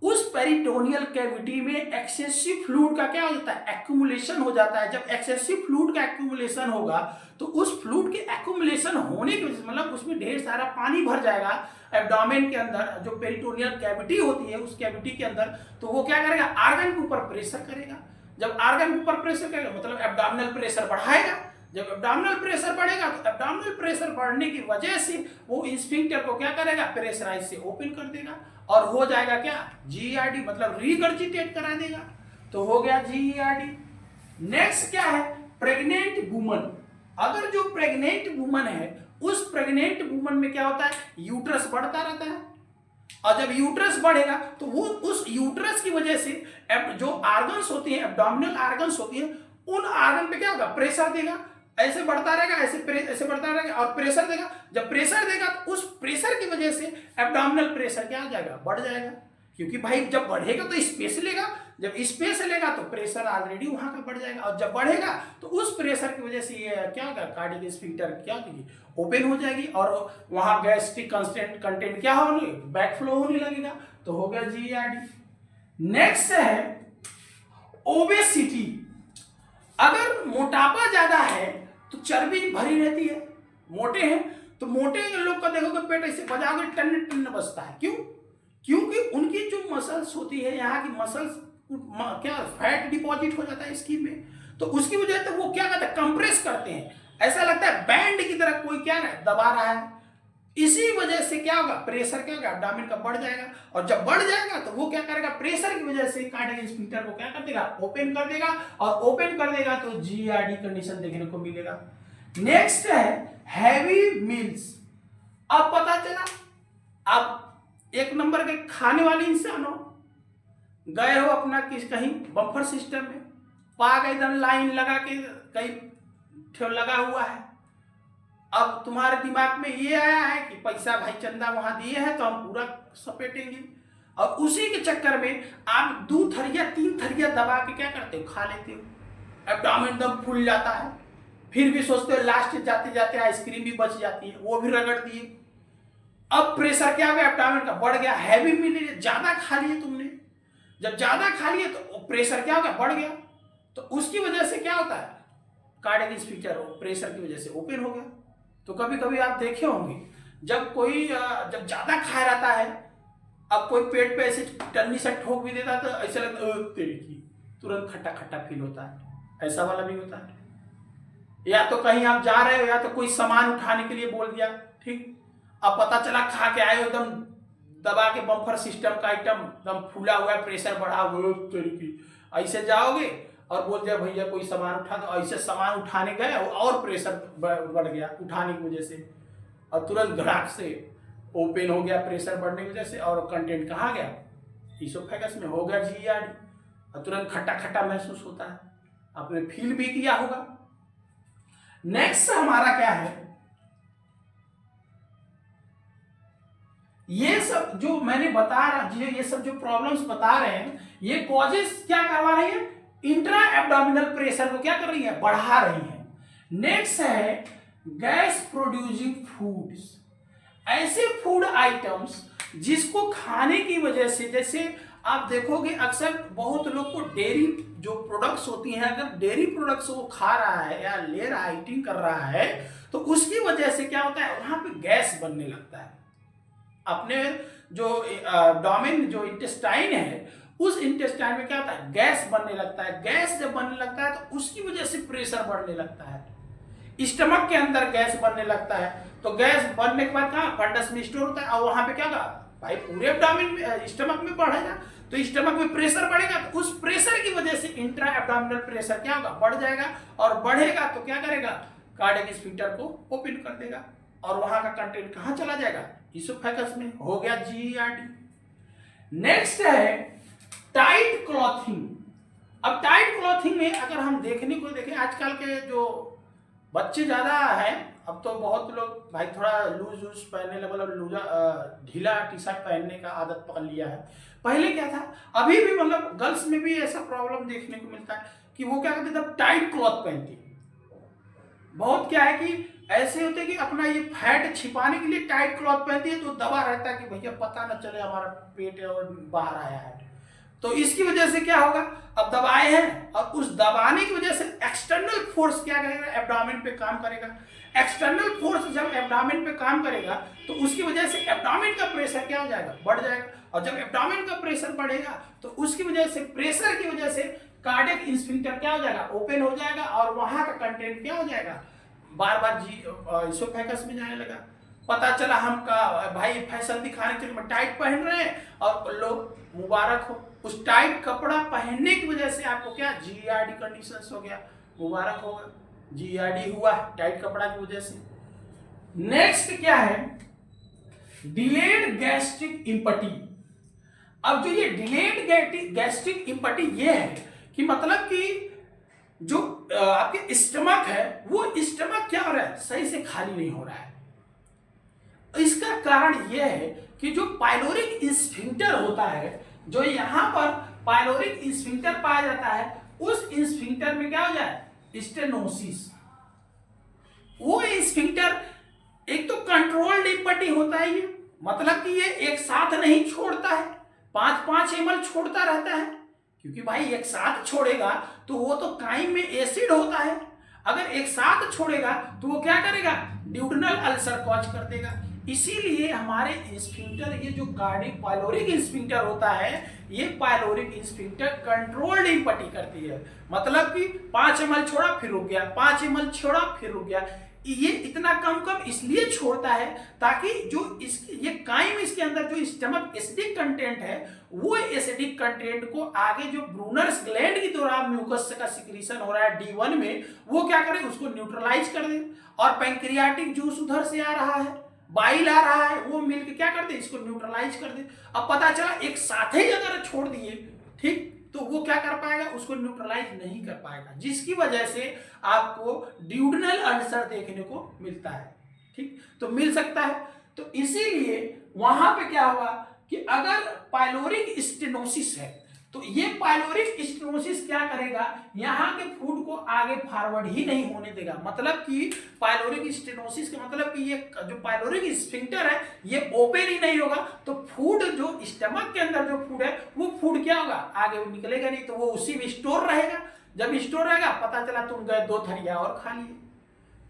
उस पेरिटोनियल कैविटी में एक्सेसिव फ्लूइड का क्या हो जाता है, एक्यूमुलेशन हो जाता है। जब एक्सेसिव फ्लूइड का एक्यूमुलेशन होगा तो उस फ्लूइड के एक्यूमुलेशन होने की वजह से, मतलब उसमें ढेर सारा पानी भर जाएगा एब्डोमेन के अंदर, जो पेरिटोनियल कैविटी होती है उस कैविटी के अंदर, तो वो क्या करेगा, आर्गन के ऊपर प्रेशर करेगा। जब आर्गन के ऊपर प्रेशर करेगा मतलब एब्डोमिनल प्रेशर बढ़ाएगा। जब एब्डोमिनल प्रेशर बढ़ेगा तो एब्डोमिनल प्रेशर बढ़ने की वजह से वो स्फिंक्टर को क्या करेगा, प्रेशराइज से ओपन कर देगा और हो जाएगा क्या, जीईआरडी, मतलब रीगर्जिटेट करा देगा। तो हो गया जीईआरडी। नेक्स्ट क्या है, प्रेग्नेंट वुमन। अगर जो प्रेग्नेंट वुमन है उस प्रेग्नेंट वुमन में क्या होता है, यूट्रस बढ़ता रहता है, और जब यूट्रस बढ़ेगा तो वो उस यूट्रस की वजह से जो आर्गन्स होती हैं, एब्डोमिनल आर्गन्स होती हैं, उन आर्गन पे क्या होगा, प्रेशर देगा। ऐसे बढ़ता रहेगा, ऐसे बढ़ता रहेगा और प्रेशर देगा। जब प्रेशर देगा तो उस प्रेशर की वजह से एब्डोमिनल प्रेशर क्या आ जाएगा, बढ़ जाएगा। क्योंकि भाई जब बढ़ेगा तो स्पेस लेगा, जब स्पेस लेगा तो प्रेशर ऑलरेडी वहां का बढ़ जाएगा, और जब बढ़ेगा तो उस प्रेशर की वजह से ये क्या होगा, कार्डियक स्फिंक्टर क्या होगी, ओपन हो जाएगी और वहां गैस्ट्रिक कंटेंट क्या होने, बैकफ्लो होने लगेगा। तो हो गया जीईआरडी। नेक्स्ट है ओबेसिटी। अगर मोटापा ज्यादा है तो चर्बी भरी रहती है, मोटे हैं तो मोटे लोग का देखोगे पेट ऐसे बजाओगे टन टन बजता है। क्यों, क्योंकि उनकी जो मसल्स होती है, यहाँ की मसल्स क्या फैट डिपॉजिट हो जाता है स्किन में, तो उसकी वजह से वो क्या करते हैं, कंप्रेस करते हैं। ऐसा लगता है बैंड की तरह कोई क्या है दबा रहा है। इसी वजह से क्या होगा, प्रेशर क्या होगा, एब्डोमेन का बढ़ जाएगा, और जब बढ़ जाएगा तो वो क्या करेगा, प्रेशर की वजह से कार्डियक स्फिंक्टर को क्या कर देगा, ओपन कर देगा, और ओपन कर देगा तो जीईआरडी कंडीशन देखने को मिलेगा। नेक्स्ट है हैवी मील्स। अब पता चला आप एक नंबर के खाने वाले इंसान हो, गए हो अपना कहीं बम्पर सिस्टम में, पा गए एकदम लाइन लगा के कहीं लगा हुआ है। अब तुम्हारे दिमाग में ये आया है कि पैसा भाई चंदा वहां दिए हैं तो हम पूरा सपेटेंगे, और उसी के चक्कर में आप 2 थरिया 3 थरिया दबा के क्या करते हो, खा लेते हो। एब्डोमेन एकदम फूल जाता है, फिर भी सोचते हो लास्ट जाते जाते आइसक्रीम भी बच जाती है, वो भी रगड़ दिए। अब प्रेशर क्या हो गया, एब्डोमेन का बढ़ गया, हैवी मील ज्यादा खा लिए तुमने। जब ज्यादा खा लिए तो प्रेशर क्या हो गया, बढ़ गया, तो उसकी वजह से क्या होता है, कार्डियक स्फिंक्टर प्रेशर की वजह से ओपन हो गया। तो कभी कभी आप देखे होंगे जब कोई जब ज्यादा खा रहता है, अब कोई पेट पे ऐसे टन्नी से ठोक भी देता है तो ऐसा लगता है तेरी की, तुरंत खट्टा खट्टा फील होता है। ऐसा वाला भी होता है। या तो कहीं आप जा रहे हो, या तो कोई सामान उठाने के लिए बोल दिया, ठीक, अब पता चला खा के आए हो एकदम दबा के, बम्पर सिस्टम का आइटम एकदम फूला हुआ है, प्रेशर बढ़ा हुआ है, ऐसे जाओगे और बोल दिया भैया कोई सामान उठा दो, ऐसे सामान उठाने गए और प्रेशर बढ़ गया उठाने की वजह से, और तुरंत धड़ाक से ओपन हो गया प्रेशर बढ़ने की वजह से, और कंटेंट कहाँ गया, इसोफेगस में, हो गया जीईआरडी, और तुरंत खट्टा खट्टा महसूस होता है, आपने फील भी किया होगा। नेक्स्ट हमारा क्या है, ये सब जो मैंने बता रहा, ये सब जो प्रॉब्लम्स बता रहे हैं, ये कॉजेस क्या करवा रही है, इंट्रा एब्डोमिनल प्रेशर को क्या कर रही है, बढ़ा रही है। नेक्स्ट है गैस प्रोड्यूसिंग फूड्स। ऐसे फूड आइटम्स जिसको खाने की वजह से, जैसे आप देखोगे अक्सर बहुत लोग को डेयरी जो प्रोडक्ट्स होती हैं, अगर डेयरी प्रोडक्ट्स वो खा रहा है या ले रहा है, ईटिंग कर रहा है, तो उसकी वजह से क्या होता है, वहां पे गैस बनने लगता है। अपने जो एब्डोमेन जो इंटेस्टाइन है, उस इंटेस्टाइन में क्या होता है, गैस बनने लगता है। गैस जब बनने लगता है तो उसकी वजह से प्रेशर बढ़ने लगता है। स्टमक के अंदर गैस बनने लगता है, तो गैस बनने के बाद कहाँ, फंडस में स्टोर होता है, और वहां पे क्या होगा भाई, पूरे एब्डोमेन में स्टमक में बढ़ेगा, तो स्टमक में प्रेशर बढ़ेगा, तो उस प्रेशर की वजह से इंट्रा एब्डोमिनल प्रेशर क्या होगा, बढ़ जाएगा, और बढ़ेगा तो क्या करेगा, कार्डियक स्फिंक्टर को ओपन कर देगा, और वहां का कंटेंट कहां चला जाएगा, इसोफेगस में। हो गया जीईआरडी। नेक्स्ट है टाइट क्लॉथिंग। अब टाइट क्लॉथिंग में अगर हम देखने को देखें, आजकल के जो बच्चे ज़्यादा हैं, अब तो बहुत लोग भाई थोड़ा लूज लूज पहनने लगे और लूजा ढीला टी शर्ट पहनने का आदत पकड़ लिया है। पहले क्या था, अभी भी मतलब गर्ल्स में भी ऐसा प्रॉब्लम देखने को मिलता है कि वो क्या करते थे, टाइट क्लॉथ पहनती है। बहुत क्या है कि ऐसे होते कि अपना ये फैट छिपाने के लिए टाइट क्लॉथ पहनती है, तो दबा रहता है कि भैया पता न चले हमारा पेट और बाहर आया है। तो इसकी वजह से क्या होगा, अब दबाए हैं और उस दबाने की वजह से एक्सटर्नल फोर्स क्या करेगा, एब्डोमेन पे काम करेगा। एक्सटर्नल फोर्स जब एब्डोमेन पे काम करेगा तो उसकी वजह से एब्डोमेन का प्रेशर क्या हो जाएगा, बढ़ जाएगा। और जब एब्डोमेन का प्रेशर बढ़ेगा तो उसकी वजह से, प्रेशर की वजह से कार्डियक स्फिंक्टर क्या हो जाएगा, ओपन हो जाएगा और वहां का कंटेंट क्या हो जाएगा, बार बार इसोफेगस में जाने लगा। पता चला हम का भाई फैशन दिखाने के लिए टाइट पहन रहे हैं और लोग मुबारक हो, उस टाइट कपड़ा पहनने की वजह से आपको क्या जीईआरडी कंडीशंस हो गया, मुबारक होगा, जीईआरडी हुआ टाइट कपड़ा की वजह से। नेक्स्ट क्या है, डिलेड गैस्ट्रिक इम्पटी। अब जो ये डिलेड गैस्ट्रिक इम्पटी ये है कि मतलब कि जो आपके स्टमक है वो स्टमक क्या हो रहा है, सही से खाली नहीं हो रहा है। इसका कारण यह है कि जो पाइलोरिक स्फिंक्टर होता है, जो यहां पर पाइलोरिक स्फिंक्टर पाया जाता है, उस स्फिंक्टर में क्या हो जाए, स्टेनोसिस। वो स्फिंक्टर एक तो कंट्रोल्ड इम्पटी होता है, ये मतलब कि ये एक साथ नहीं छोड़ता है, 5-5 ml छोड़ता रहता है, क्योंकि भाई एक साथ छोड़ेगा तो वो तो काइम में एसिड होता है, अगर एक साथ छोड़ेगा तो वो क्या करेगा, ड्यूडेनल अल्सर कॉज कर देगा। इसीलिए हमारे स्फिंक्टर, ये जो कार्डिक पाइलोरिक स्फिंक्टर होता है, ये पाइलोरिक स्फिंक्टर कंट्रोल्ड इम्पटी करती है। मतलब कि 5 ml छोड़ा फिर रुक गया, 5 ml छोड़ा फिर रुक गया। ये इतना कम कम इसलिए छोड़ता है ताकि जो ये काइम, इसके अंदर जो स्टमक एसिडिक कंटेंट है, वो एसिडिक कंटेंट को आगे जो ब्रूनर्स ग्लैंड की द्वारा म्यूकस का सिक्रीशन हो रहा है D1 में, वो क्या करे, उसको न्यूट्रलाइज कर दे। और पैंक्रियाटिक जूस उधर से आ रहा है, बाइल आ रहा है, वो मिलकर क्या कर दे, इसको न्यूट्रलाइज कर दे। अब पता चला एक साथ ही अगर छोड़ दिए, ठीक, तो वो क्या कर पाएगा, उसको न्यूट्रलाइज नहीं कर पाएगा, जिसकी वजह से आपको ड्यूडेनल अल्सर देखने को मिलता है। ठीक, तो मिल सकता है। तो इसीलिए वहां पे क्या हुआ कि अगर पाइलोरिक स्टेनोसिस है तो ये पाइलोरिक स्टेनोसिस क्या करेगा, यहाँ के फूड को आगे फॉरवर्ड ही नहीं होने देगा। मतलब कि पाइलोरिक स्टेनोसिस का मतलब कि ये जो पाइलोरिक स्फिंक्टर है ये ओपन ही नहीं होगा, तो फूड जो स्टमक के अंदर जो फूड है वो फूड क्या होगा, आगे निकलेगा नहीं, तो वो उसी में स्टोर रहेगा। जब स्टोर रहेगा, पता चला तुम गए 2 थरिया और खा लिए,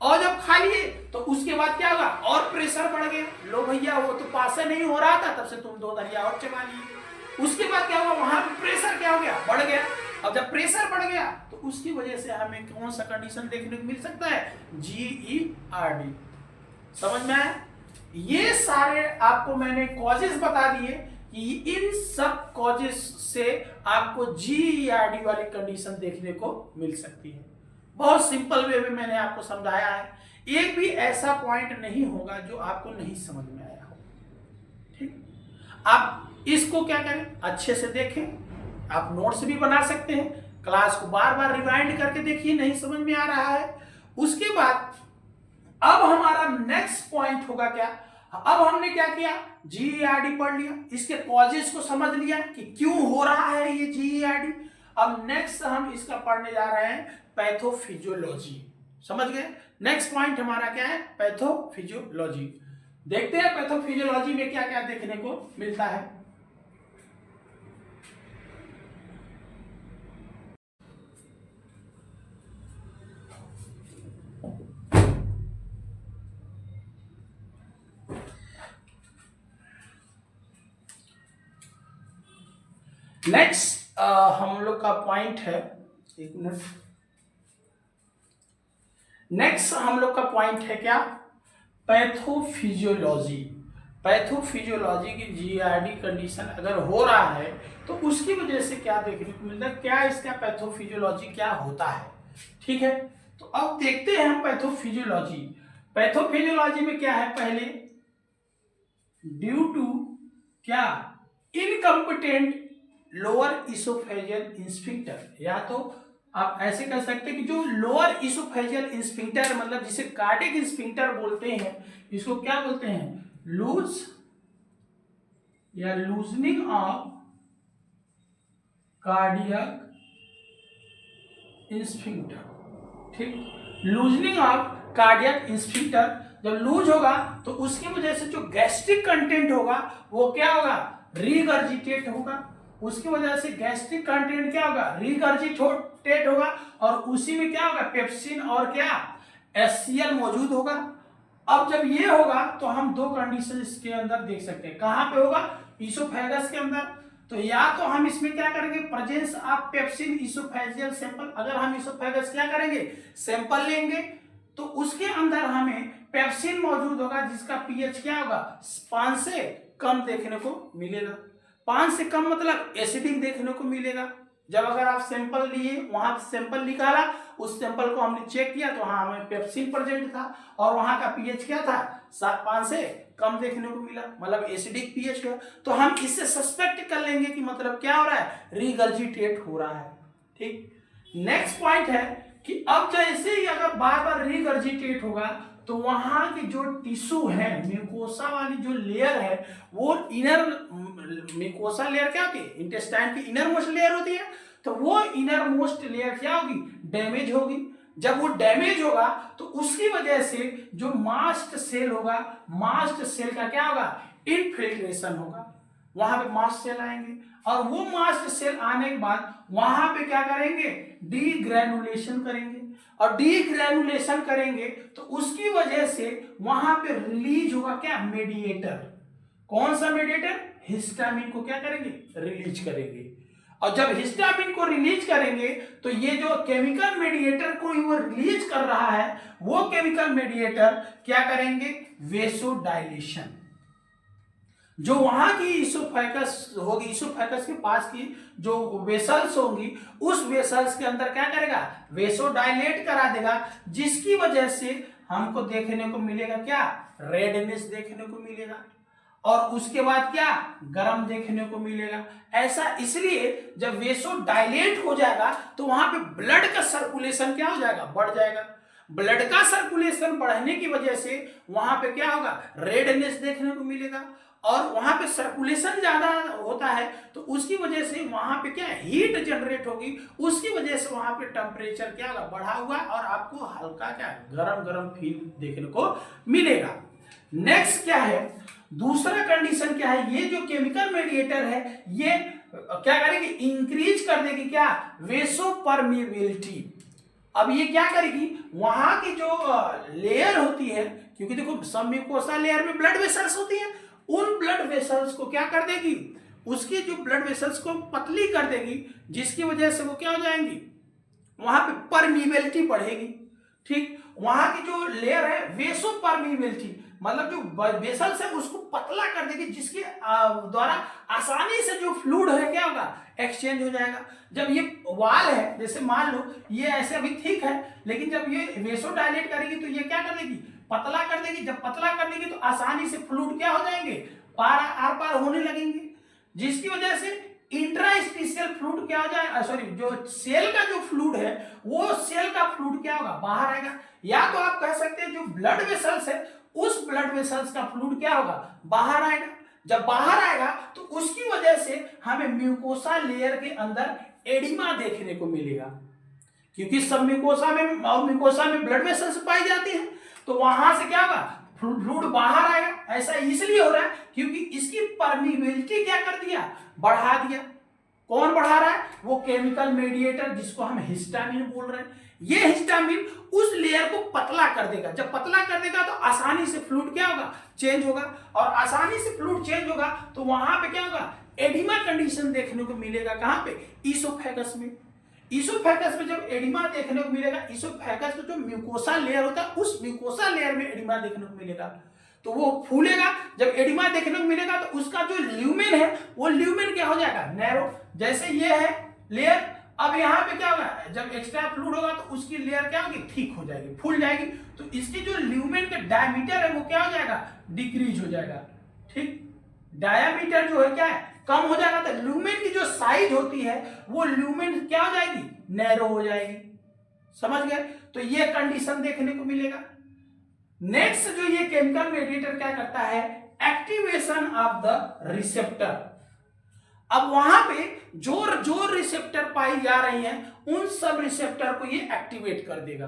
और जब खा लिए तो उसके बाद क्या होगा, और प्रेशर बढ़ गया, लो भैया वो तो पास नहीं हो रहा था, तब से तुम 2 थरिया और चबा लिए। उसके बाद क्या हुआ, वहां पे प्रेशर क्या हो गया, बढ़ गया। अब जब प्रेशर बढ़ गया तो उसकी वजह से हमें कौन सा कंडीशन देखने को मिल सकता है, जीईआरडी। समझ में आया? ये सारे आपको मैंने कॉजेस बता दिए कि इन सब कॉजेस से आपको जीईआरडी वाली कंडीशन देखने को मिल सकती है। बहुत सिंपल वे में मैंने आपको समझाया है, एक भी ऐसा पॉइंट नहीं होगा जो आपको नहीं समझ में आया हो। ठीक, आप इसको क्या करें, अच्छे से देखें, आप नोट्स भी बना सकते हैं, क्लास को बार बार रिवाइंड करके देखिए, नहीं समझ में आ रहा है। उसके बाद अब हमारा नेक्स्ट पॉइंट होगा क्या, अब हमने क्या किया, जीईआरडी पढ़ लिया, इसके कॉजेस को समझ लिया कि क्यों हो रहा है ये जीईआरडी। अब नेक्स्ट हम इसका पढ़ने जा रहे हैं पैथोफिजियोलॉजी। समझ गए? नेक्स्ट पॉइंट हमारा क्या है, पैथोफिजियोलॉजी। देखते हैं पैथोफिजियोलॉजी में क्या क्या देखने को मिलता है। नेक्स्ट हम लोग का पॉइंट है, एक मिनट, नेक्स्ट हम लोग का पॉइंट है क्या, पैथोफिजियोलॉजी। पैथोफिजियोलॉजी की जीईआरडी कंडीशन अगर हो रहा है तो उसकी वजह से क्या देखने को मिलता है, क्या इसका पैथोफिजियोलॉजी क्या होता है। ठीक है, तो अब देखते हैं हम पैथोफिजियोलॉजी। पैथोफिजियोलॉजी में क्या है, पहले ड्यू टू क्या, इनकम्पिटेंट लोअर इसोफेजियल स्फिंक्टर, या तो आप ऐसे कह सकते हैं कि जो लोअर इसोफेजियल स्फिंक्टर मतलब जिसे कार्डियक स्फिंक्टर बोलते हैं, इसको क्या बोलते हैं, लूज या लूजनिंग ऑफ कार्डियक स्फिंक्टर। ठीक, लूजनिंग ऑफ कार्डियक स्फिंक्टर जब लूज होगा तो उसकी वजह से जो गैस्ट्रिक कंटेंट होगा वो क्या होगा, रीगर्जिटेट होगा। उसकी वजह से गैस्ट्रिक कंटेंट क्या होगा, रीगर्जिटेट होगा, और उसी में क्या होगा, पेप्सिन और क्या, HCl मौजूद होगा। अब जब ये होगा तो हम दो कंडीशन इसके अंदर देख सकते हैं। कहां पे होगा, इसोफेगस के अंदर। तो या तो हम इसमें क्या करेंगे, presence of pepsin oesophageal sample, अगर हम इसोफेगस क्या करेंगे, सैंपल लेंगे तो उसके अंदर हमें पेप्सिन मौजूद होगा जिसका पीएच क्या होगा, 5 से कम देखने को मिलेगा। 5 से कम मतलब एसिडिक देखने को मिलेगा। जब अगर आप सैंपल लिए, वहां सैंपल निकाला, उस सैंपल को हमने चेक किया तो हाँ हमें पेप्सिन प्रेजेंट था और वहां का पीएच क्या था, 5 से कम देखने को मिला, मतलब एसिडिक पीएच है। तो हम इससे सस्पेक्ट कर लेंगे कि मतलब क्या हो रहा है, रीगर्जिटेट हो रहा है। ठीक, नेक्स्ट पॉइंट है कि अब जैसे ही अगर बार बार रीगर्जिटेट होगा तो वहां की जो टिश्यू है, म्यूकोसा वाली जो लेयर है, वो इनर म्यूकोसा लेयर क्या होती है, इंटेस्टाइन की इनर मोस्ट लेयर होती है, तो वो इनर मोस्ट लेयर क्या होगी, डैमेज होगी। जब वो डैमेज होगा तो उसकी वजह से जो मास्ट सेल होगा, मास्ट सेल का क्या होगा, इनफिल्ट्रेशन होगा। वहां पे मास्ट सेल आएंगे और वो मास्ट सेल आने के बाद वहां पे क्या करेंगे, डीग्रेनुलेशन करेंगे, और डीग्रेनुलेशन करेंगे तो उसकी वजह से वहां पे रिलीज होगा क्या, मेडिएटर। कौन सा मेडिएटर, हिस्टामिन को क्या करेंगे, रिलीज करेंगे। और जब हिस्टामिन को रिलीज करेंगे तो ये जो केमिकल मेडिएटर को वो रिलीज कर रहा है, वो केमिकल मेडिएटर क्या करेंगे, वेसोडाइलेशन। जो वहां की इसोफेगस होगी, इसोफेगस के पास की जो वेसल्स होंगी, उस वेसल्स के अंदर क्या करेगा, वेसोडाइलेट करा देगा, जिसकी वजह से हमको देखने को मिलेगा क्या, रेडनेस देखने को मिलेगा, और उसके बाद क्या, गर्म देखने को मिलेगा। ऐसा इसलिए जब वेसोडाइलेट हो जाएगा तो वहां पे ब्लड का सर्कुलेशन क्या हो जाएगा, बढ़ जाएगा। ब्लड का सर्कुलेशन बढ़ने की वजह से वहां पे क्या होगा, रेडनेस देखने को मिलेगा, और वहां पे सर्कुलेशन ज्यादा होता है तो उसकी वजह से वहां पे क्या, हीट जनरेट होगी, उसकी वजह से वहां पे टेम्परेचर क्या होगा, बढ़ा हुआ, और आपको हल्का क्या, गरम गरम फील देखने को मिलेगा। नेक्स्ट क्या है, दूसरा कंडीशन क्या है, ये जो केमिकल मेडिएटर है ये क्या करेगी, इंक्रीज कर देगी क्या, वेसोपरमिबिलिटी। अब ये क्या करेगी, वहां की जो लेयर होती है, क्योंकि देखो सब म्यूकोसा लेयर में ब्लड वेसल्स होती है, उन ब्लड वेसल्स को क्या कर देगी, उसकी जो ब्लड वेसल्स को पतली कर देगी, जिसकी वजह से वो क्या हो जाएंगी, वहां पे परमिबिलिटी बढ़ेगी। ठीक, वहां की जो लेयर है वेसोपरमिबिलिटी मतलब जो वेसल्स है उसको पतला कर देगी, जिसके द्वारा आसानी से जो फ्लूइड है क्या होगा, एक्सचेंज हो जाएगा। जब ये वाल है, जैसे मान लो ये ऐसे अभी ठीक है, लेकिन जब ये वेसोडाइलेट करेगी तो ये क्या कर देगी, पतला कर देगी। जब पतला कर देगी तो आसानी से फ्लूइड क्या हो जाएंगे, पार आर पार होने लगेंगे, जिसकी वजह से इंट्रास्टिशियल फ्लूइड क्या हो जाएगा, सॉरी जो सेल का जो फ्लूइड है वो सेल का फ्लूइड क्या होगा, बाहर आएगा। या तो आप कह सकते हैं जो ब्लड वेसल्स है उस ब्लड वेसल्स का फ्लूइड क्या होगा, बाहर आएगा। जब बाहर आएगा तो उसकी वजह से हमें म्यूकोसा लेयर के अंदर एडिमा देखने को मिलेगा, क्योंकि सब म्यूकोसा में ब्लड वेसल्स पाई जाती है, तो वहां से क्या होगा, फ्लूइड बाहर आएगा। ऐसा इसलिए हो रहा है क्योंकि इसकी परमिबिलिटी क्या कर दिया, बढ़ा दिया। कौन बढ़ा रहा है, वो केमिकल मेडिएटर जिसको हम हिस्टामिन बोल रहे हैं। ये हिस्टामिन उस लेयर को पतला कर देगा। जब पतला कर देगा तो आसानी से फ्लूइड क्या होगा, चेंज होगा, और आसानी से फ्लूइड चेंज होगा तो वहां पे क्या होगा, एडिमा कंडीशन देखने को मिलेगा। कहां पे, इसोफेगस में। इसोफेगस में जब एडिमा देखने को मिलेगा, इसोफेगस का जो म्यूकोसा लेयर होता है उस म्यूकोसा लेयर में एडिमा देखने को मिलेगा, तो वो फूलेगा। जब एडिमा देखने को मिलेगा तो उसका जो ल्यूमेन है वो ल्यूमेन क्या हो जाएगा, नैरो। जैसे ये है लेयर, अब यहाँ पे क्या होगा, जब एक्स्ट्रा फ्लूइड होगा तो उसकी लेयर क्या होगी, ठीक हो जाएगी, फूल जाएगी, तो इसकी जो ल्यूमेन का डायमीटर है वो क्या हो जाएगा, डिक्रीज हो जाएगा। ठीक, डायमीटर जो है क्या है, कम हो जाएगा तो ल्यूमेन की जो साइज होती है वो ल्यूमेन क्या हो जाएगी, नैरो हो जाएगी। समझ गए? तो ये कंडीशन देखने को मिलेगा। नेक्स्ट जो ये केमिकल मेडिएटर क्या करता है, एक्टिवेशन ऑफ द रिसेप्टर। अब वहां पे जो जो रिसेप्टर पाई जा रही हैं उन सब रिसेप्टर को ये एक्टिवेट कर देगा।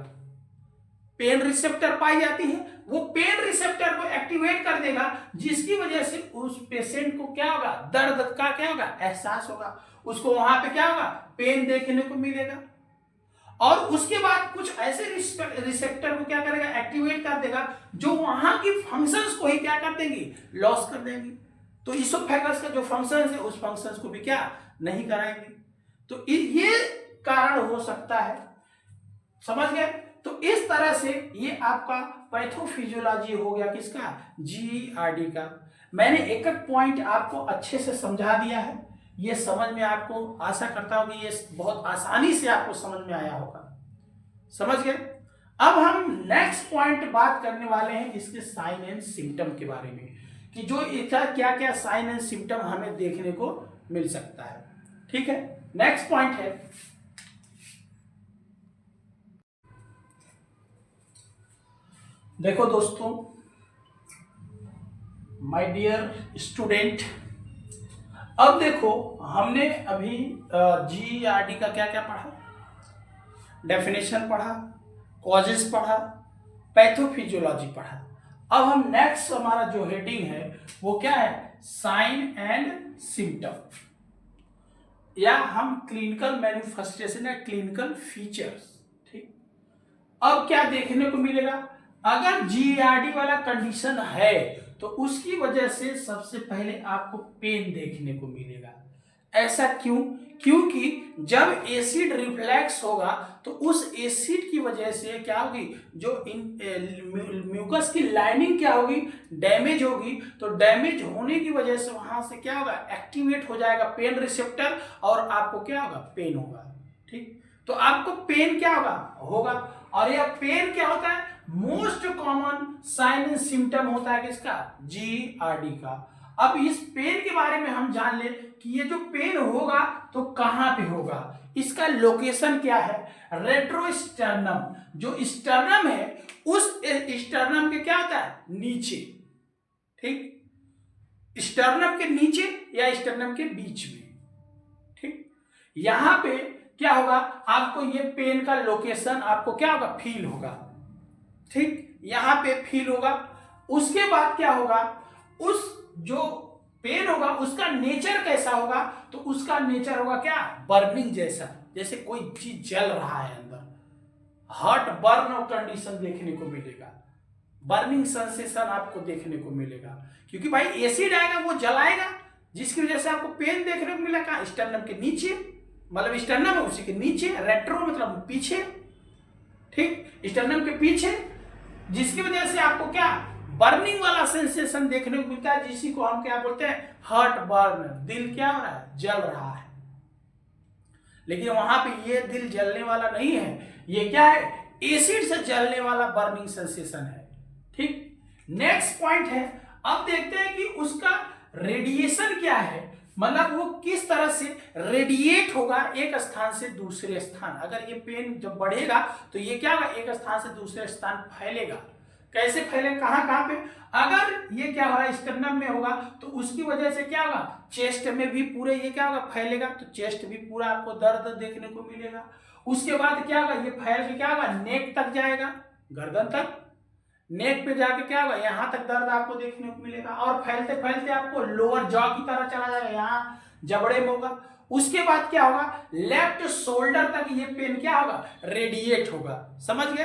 पेन रिसेप्टर पाई जाती है, वो पेन रिसेप्टर को एक्टिवेट कर देगा, जिसकी वजह से उस पेशेंट को क्या होगा, दर्द का क्या होगा, एहसास होगा। उसको वहां पे क्या होगा, पेन देखने को मिलेगा। और उसके बाद कुछ ऐसे रिसेप्टर को क्या करेगा, एक्टिवेट कर देगा, जो वहां की फंक्शंस को ही क्या कर देंगी, लॉस कर देंगी। तो इसोफेगस का जो फंक्शन है उस फंक्शंस को भी क्या नहीं कराएंगे। तो ये कारण हो सकता है। समझ गए? तो इस तरह से ये आपका पैथोफिजियोलॉजी हो गया किसका, जीईआरडी का। मैंने एक एक पॉइंट आपको अच्छे से समझा दिया है। ये समझ में आपको, आशा करता हूं कि ये बहुत आसानी से आपको समझ में आया होगा। समझ गए? अब हम नेक्स्ट पॉइंट बात करने वाले हैं इसके साइन एंड सिम्टम के बारे में, कि जो क्या क्या साइन एंड सिम्टम हमें देखने को मिल सकता है। ठीक है, नेक्स्ट पॉइंट है, देखो दोस्तों, माय डियर स्टूडेंट, अब देखो हमने अभी जीईआरडी का क्या क्या पढ़ा, डेफिनेशन पढ़ा, कॉजेस पढ़ा, पैथोफिजियोलॉजी पढ़ा। अब हम नेक्स्ट हमारा जो हेडिंग है वो क्या है, साइन एंड सिम्टम, या हम क्लिनिकल मैनिफेस्टेशन या क्लिनिकल फीचर्स। ठीक, अब क्या देखने को मिलेगा, अगर जीईआरडी वाला कंडीशन है तो उसकी वजह से सबसे पहले आपको पेन देखने को मिलेगा। ऐसा क्यों? क्योंकि जब एसिड रिफ्लेक्स होगा तो उस एसिड की वजह से क्या होगी, जो म्यूकस की लाइनिंग क्या होगी, डैमेज होगी। तो डैमेज होने की वजह से वहां से क्या होगा, एक्टिवेट हो जाएगा पेन रिसेप्टर, और आपको क्या होगा, पेन होगा। ठीक, तो आपको पेन क्या होगा। और यह पेन क्या होता है, most common sign and symptom होता है किसका, जीईआरडी का। अब इस पेन के बारे में हम जान ले कि ये जो पेन होगा तो कहां पे होगा, इसका लोकेशन क्या है, रेट्रोस्टर्नम। जो स्टर्नम है उस स्टर्नम के क्या होता है, नीचे। ठीक, स्टर्नम के नीचे या स्टर्नम के बीच में। ठीक, यहां पे क्या होगा, आपको ये पेन का लोकेशन आपको क्या होगा, फील होगा। ठीक, यहां पे फील होगा। उसके बाद क्या होगा, उस जो पेन होगा उसका नेचर कैसा होगा, तो उसका नेचर होगा क्या, बर्निंग जैसा, जैसे कोई चीज जल रहा है अंदर, हॉट बर्न कंडीशन देखने को मिलेगा, बर्निंग सेंसेशन आपको देखने को मिलेगा। क्योंकि भाई एसिड आएगा वो जलाएगा, जिसकी वजह से आपको पेन देखने को मिलेगा स्टर्नम के नीचे, मतलब स्टर्नम है उसी के नीचे, रेट्रो मतलब पीछे। ठीक, स्टर्नम के पीछे, जिसकी वजह से आपको क्या, बर्निंग वाला सेंसेशन देखने को मिलता है, जिसी को हम क्या बोलते हैं, हार्ट बर्न। दिल क्या हो रहा है, जल रहा है। लेकिन वहां पे ये दिल जलने वाला नहीं है, ये क्या है, एसिड से जलने वाला बर्निंग सेंसेशन है। ठीक, नेक्स्ट पॉइंट है, अब देखते हैं कि उसका रेडिएशन क्या है, मतलब वो किस तरह से रेडिएट होगा एक स्थान से दूसरे स्थान। अगर ये पेन जब बढ़ेगा तो ये क्या होगा, एक स्थान से दूसरे स्थान फैलेगा। कैसे फैले, कहां कहां पे, अगर ये क्या हो रहा है, स्टर्नम में होगा तो उसकी वजह से क्या होगा, चेस्ट में भी पूरे ये क्या होगा, फैलेगा, तो चेस्ट भी पूरा आपको दर्द देखने को मिलेगा। उसके बाद क्या होगा, ये फैल के क्या होगा, नेक तक जाएगा, गर्दन तक, नेक पे जाके क्या होगा, यहां तक दर्द आपको देखने को मिलेगा, और फैलते फैलते आपको लोअर जॉ की तरह चला जाएगा, यहाँ जबड़े में होगा। उसके बाद क्या होगा, लेफ्ट शोल्डर तक ये पेन क्या होगा, रेडिएट होगा। समझ गए?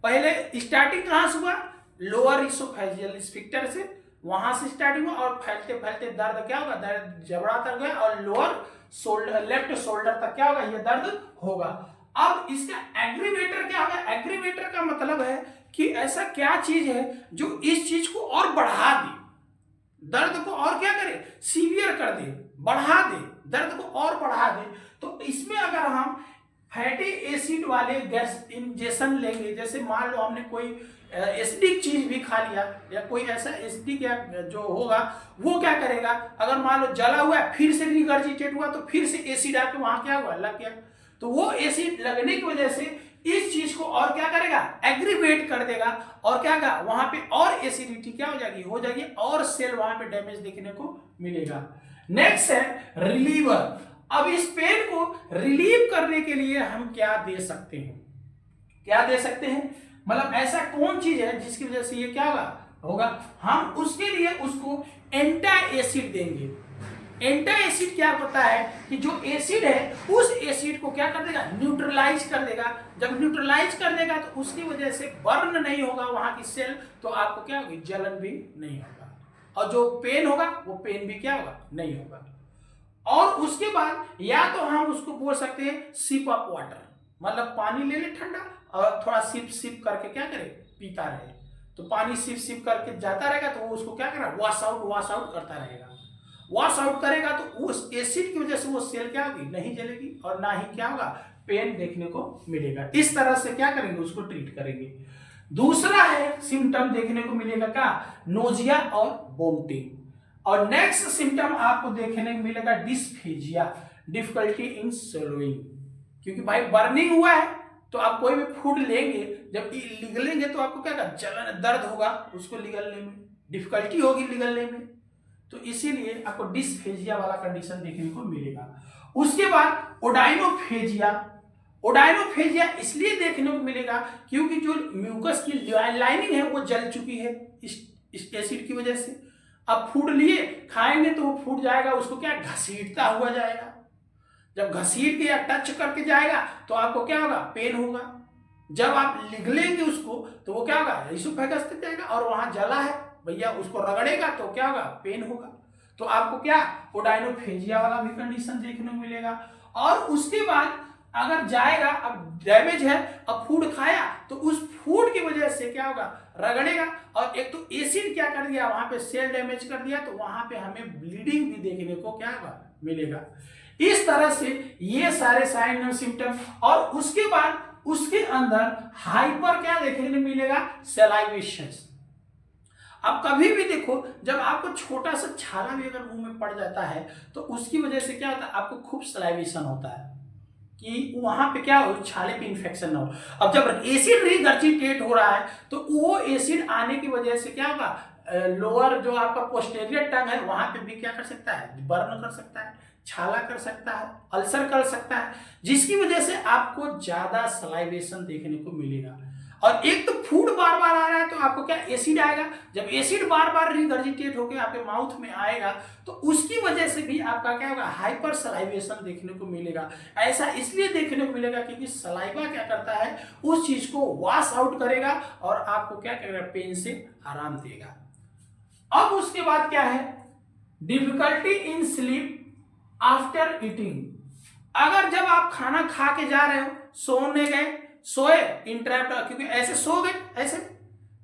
पहले स्टार्टिंग कहां से हुआ, लोअर इसोफेजियल स्फिंक्टर से, वहां से स्टार्टिंग हुआ, और फैलते फैलते दर्द क्या होगा, दर्द जबड़ा तक गया, और लोअर शोल्डर, लेफ्ट शोल्डर तक क्या होगा, ये दर्द होगा। अब इसका एग्रीवेटर क्या होगा, एग्रीवेटर का मतलब है कि ऐसा क्या चीज है जो इस चीज को और बढ़ा दे, दर्द को और क्या करे, सीवियर कर दे, बढ़ा दे, दर्द को और बढ़ा दे। तो इसमें अगर हम फैटी एसिड वाले गैस इंजेक्शन लेंगे, जैसे मान लो हमने कोई एसिडिक चीज भी खा लिया या कोई ऐसा एसिडिक या जो होगा वो क्या करेगा, अगर मान लो जला हुआ है फिर से रिगर्जिटेट हुआ तो फिर से एसिड आके वहां क्या हुआ, लग गया। तो वो एसिड लगने की वजह से इस चीज को और क्या करेगा, एग्रीवेट कर देगा और क्या का वहां पे और एसिडिटी क्या हो जाएगी और सेल वहां पे डैमेज देखने को मिलेगा। नेक्स्ट है रिलीवर। अब इस पेन को रिलीव करने के लिए हम क्या दे सकते हैं, मतलब ऐसा कौन चीज है जिसकी वजह से ये क्या होगा, हम उसके लिए उसको एंटी एसिड देंगे। एंटी एसिड क्या होता है कि जो एसिड है उस एसिड को क्या कर देगा, न्यूट्रलाइज कर देगा। जब न्यूट्रलाइज कर देगा तो उसकी वजह से बर्न नहीं होगा वहां की सेल, तो आपको क्या होगी, जलन भी नहीं होगा और जो पेन होगा वो पेन भी क्या होगा, नहीं होगा। और उसके बाद या तो हम उसको बोल सकते हैं सिप ऑफ वाटर, मतलब पानी ले ले ठंडा और थोड़ा सिप सिप करके क्या करे, पीता रहे। तो पानी सिप सिप करके जाता रहेगा तो वो उसको क्या करेगा, वॉश आउट करता रहेगा। वॉश आउट करेगा तो उस एसिड की वजह से वो सेल क्या होगी, नहीं जलेगी और ना ही क्या होगा, पेन देखने को मिलेगा। इस तरह से क्या करेंगे, उसको ट्रीट करेंगे। दूसरा है सिम्टम देखने को मिलेगा क्या, नोजिया और वोमिटिंग। और नेक्स्ट सिम्टम आपको देखने को मिलेगा डिस्फेजिया, डिफिकल्टी इन swallowing। क्योंकि भाई बर्निंग हुआ है तो आप कोई भी फूड लेंगे, जब निगलेंगे तो आपको क्या होगा, जलन दर्द होगा, उसको निगलने में डिफिकल्टी होगी निगलने में, तो इसीलिए आपको डिस्फेजिया वाला कंडीशन देखने को मिलेगा। उसके बाद ओडाइनोफेजिया इसलिए देखने को मिलेगा क्योंकि जो म्यूकस की लाइनिंग है वो जल चुकी है इस एसिड की वजह से। अब फूड लिए खाएंगे तो वो फूड जाएगा, उसको क्या घसीटता हुआ जाएगा, जब घसीट के या टच करके जाएगा तो आपको क्या होगा, पेन होगा। जब आप निगलेंगे उसको तो वो क्या होगा, इसोफेगस तक जाएगा और वहां जला है भैया, उसको रगड़ेगा तो क्या होगा, पेन होगा। तो आपको क्या ओडाइनोफेजिया वाला भी कंडीशन देखने को मिलेगा। और उसके बाद अगर जाएगा, अब डैमेज है, अब फूड खाया तो उस फूड की वजह से क्या होगा, रगड़ेगा और एक तो एसिड क्या कर दिया, वहां पे सेल डैमेज कर दिया, तो वहां पे हमें ब्लीडिंग भी देखने को क्या होगा, मिलेगा। इस तरह से ये सारे साइन और सिम्टम। और उसके बाद उसके अंदर हाइपर क्या देखने को मिलेगा, सलाइवेशन। अब कभी भी देखो, जब आपको छोटा सा छाला भी अगर मुंह में पड़ जाता है तो उसकी वजह से क्या होता है, आपको खूब सलाइवेशन होता है कि वहां पे क्या हो, छाले पे इंफेक्शन ना हो। अब जब एसिड रिगर्जिटेट हो रहा है तो वो एसिड आने की वजह से क्या होगा, लोअर जो आपका पोस्टेरियर टंग है वहां पे भी क्या कर सकता है, बर्न कर सकता है, छाला कर सकता है, अल्सर कर सकता है, जिसकी वजह से आपको ज्यादा सलाइवेशन देखने को मिलेगा। और एक तो फूड बार बार आ रहा है तो आपको क्या, एसिड आएगा। जब एसिड बार बार रिगर्जिटेट होकर आपके माउथ में आएगा तो उसकी वजह से भी आपका क्या होगा, हाइपर सलाइवेशन देखने को मिलेगा। ऐसा इसलिए देखने को मिलेगा क्योंकि सलाइवा क्या करता है, उस चीज को वॉश आउट करेगा और आपको क्या करेगा, पेन से आराम देगा। अब उसके बाद क्या है, difficulty in sleep after eating. अगर जब आप खाना खा के जा रहे हो, सोने गए, सोए इंटरप्ट, क्योंकि ऐसे सो गए, ऐसे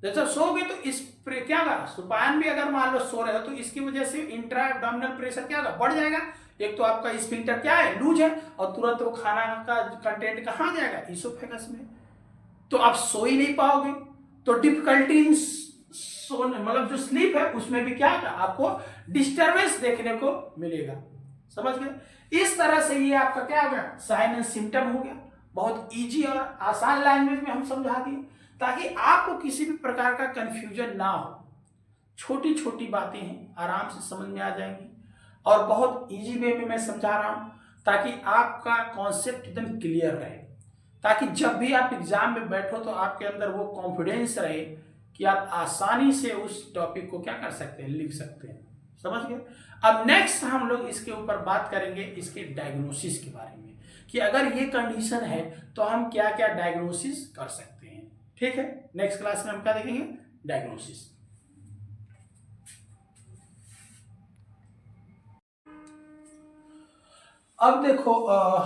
जैसे सो गए तो इस क्या होगा, सुपान भी अगर मान लो सो रहे हो तो इसकी वजह से इंट्रा एब्डोमिनल प्रेशर क्या होगा, बढ़ जाएगा। एक तो आपका स्फिंक्टर क्या है, लूज है, और तुरंत वो खाना का कंटेंट कहाँ जाएगा, इसोफेगस में, तो आप सो ही नहीं पाओगे। तो डिफिकल्टी इन सोने, मतलब जो स्लीप है उसमें भी क्या होगा, आपको डिस्टर्बेंस देखने को मिलेगा। समझ गए। इस तरह से ये आपका क्या हो गया, साइन एंड सिम्टम हो गया। बहुत इजी और आसान लैंग्वेज में हम समझा दिए ताकि आपको किसी भी प्रकार का कंफ्यूजन ना हो। छोटी छोटी बातें हैं, आराम से समझ में आ जाएंगी और बहुत इजी वे में मैं समझा रहा हूं ताकि आपका कॉन्सेप्ट एकदम क्लियर रहे, ताकि जब भी आप एग्जाम में बैठो तो आपके अंदर वो कॉन्फिडेंस रहे कि आप आसानी से उस टॉपिक को क्या कर सकते हैं, लिख सकते हैं। समझ गए। अब नेक्स्ट हम लोग इसके ऊपर बात करेंगे, इसके डायग्नोसिस के बारे में, कि अगर ये कंडीशन है तो हम क्या क्या डायग्नोसिस कर सकते हैं। ठीक है, नेक्स्ट क्लास में हम क्या देखेंगे, डायग्नोसिस। अब देखो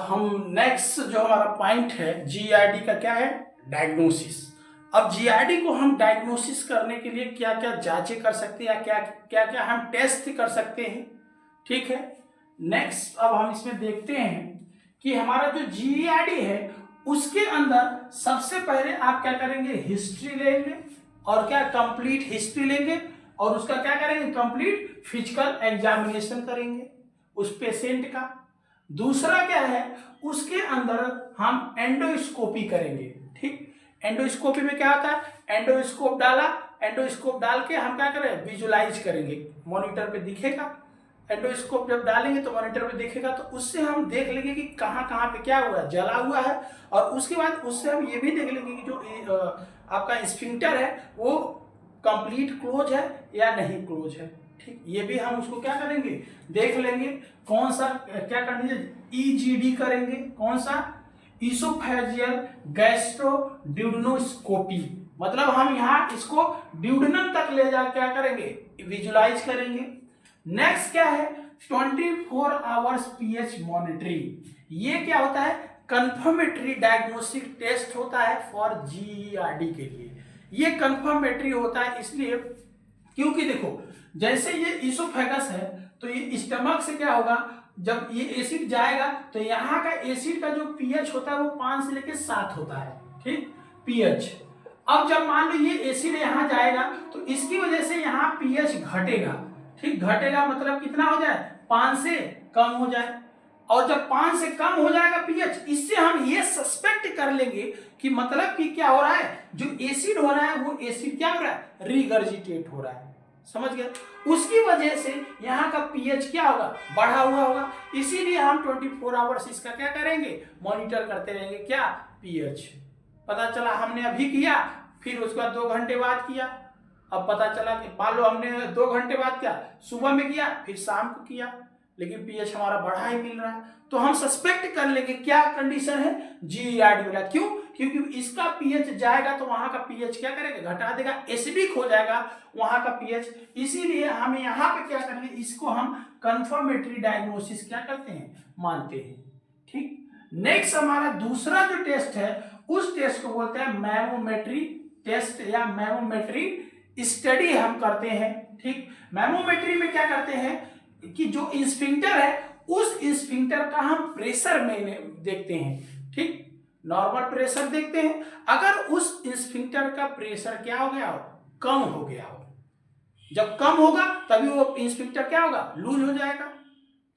हम नेक्स्ट जो हमारा पॉइंट है जीआईडी का क्या है, डायग्नोसिस। अब जीआईडी को हम डायग्नोसिस करने के लिए क्या क्या जांचें कर सकते हैं या क्या क्या क्या हम टेस्ट कर सकते हैं। ठीक है, नेक्स्ट अब हम इसमें देखते हैं कि हमारा जो जीईआरडी है उसके अंदर सबसे पहले आप क्या करेंगे, हिस्ट्री लेंगे और क्या कंप्लीट हिस्ट्री लेंगे और उसका क्या करेंगे, कंप्लीट फिजिकल एग्जामिनेशन करेंगे उस पेशेंट का। दूसरा क्या है, उसके अंदर हम एंडोस्कोपी करेंगे। ठीक, एंडोस्कोपी में क्या होता है, एंडोस्कोप डाला, एंडोस्कोप डाल के हम क्या करें, विजुलाइज करेंगे, मॉनिटर पे दिखेगा। एंडोस्कोप जब डालेंगे तो मॉनिटर पे दिखेगा, तो उससे हम देख लेंगे कि कहाँ कहाँ पे क्या हुआ है, जला हुआ है। और उसके बाद उससे हम ये भी देख लेंगे कि जो आपका स्फिंक्टर है वो कंप्लीट क्लोज है या नहीं क्लोज है। ठीक, ये भी हम उसको क्या करेंगे, देख लेंगे। कौन सा क्या करनी है, ईजीडी करेंगे, कौन सा, इसोफेजियल गैस्ट्रोड्यूडेनोस्कोपी, मतलब हम यहाँ इसको ड्यूडेनम तक ले जा क्या करेंगे, विजुलाइज करेंगे। नेक्स्ट क्या है, 24 आवर्स पीएच मॉनिटरिंग। ये क्या होता है, कंफर्मेटरी डायग्नोस्टिक टेस्ट होता है फॉर जीईआरडी के लिए। ये कंफर्मेटरी होता है इसलिए क्योंकि देखो जैसे ये इसोफेगस है तो ये स्टमक से क्या होगा, जब ये एसिड जाएगा तो यहाँ का एसिड का जो पीएच होता है वो 5 से लेकर 7 होता है। ठीक, पीएच। अब जब मान लो ये एसिड यहाँ जाएगा तो इसकी वजह से यहाँ पीएच घटेगा। ठीक, घटेगा मतलब कितना हो जाए, 5 से कम हो जाए। और जब 5 से कम हो जाएगा पीएच, इससे हम ये सस्पेक्ट कर लेंगे कि मतलब कि क्या हो रहा है, जो एसिड हो रहा है वो एसिड क्या हो रहा है, रिगर्जिटेट हो रहा है। समझ गए, उसकी वजह से यहाँ का पीएच क्या होगा, बढ़ा हुआ होगा। इसीलिए हम 24 आवर्स इसका क्या करेंगे, मॉनिटर करते रहेंगे, क्या, पीएच। पता चला हमने अभी किया, फिर उसके बाद 2 घंटे बाद किया, अब पता चला कि मान लो हमने 2 घंटे बाद क्या, सुबह में किया फिर शाम को किया, लेकिन पीएच हमारा बढ़ा ही मिल रहा है, तो हम सस्पेक्ट कर लेंगे क्या कंडीशन है, जीईआरडी वाला। क्यों, क्योंकि इसका पीएच जाएगा तो वहां का पीएच क्या करेगा, घटा देगा, एसिडिक हो जाएगा वहां का पीएच। इसीलिए हम यहाँ पे क्या करेंगे, इसको हम कंफर्मेटरी डायग्नोसिस क्या करते हैं, मानते हैं। ठीक, नेक्स्ट हमारा दूसरा जो टेस्ट है उस टेस्ट को बोलते हैं मैमोमेट्री टेस्ट या मैमोमेट्री स्टडी हम करते हैं। ठीक, मैमोमेट्री में क्या करते हैं कि जो स्फिंक्टर है उस स्फिंक्टर का हम प्रेशर में देखते हैं। ठीक, नॉर्मल प्रेशर देखते हैं, अगर उस स्फिंक्टर का प्रेशर क्या हो गया हो, कम हो गया हो, जब कम होगा तभी वो स्फिंक्टर क्या होगा, लूज हो जाएगा।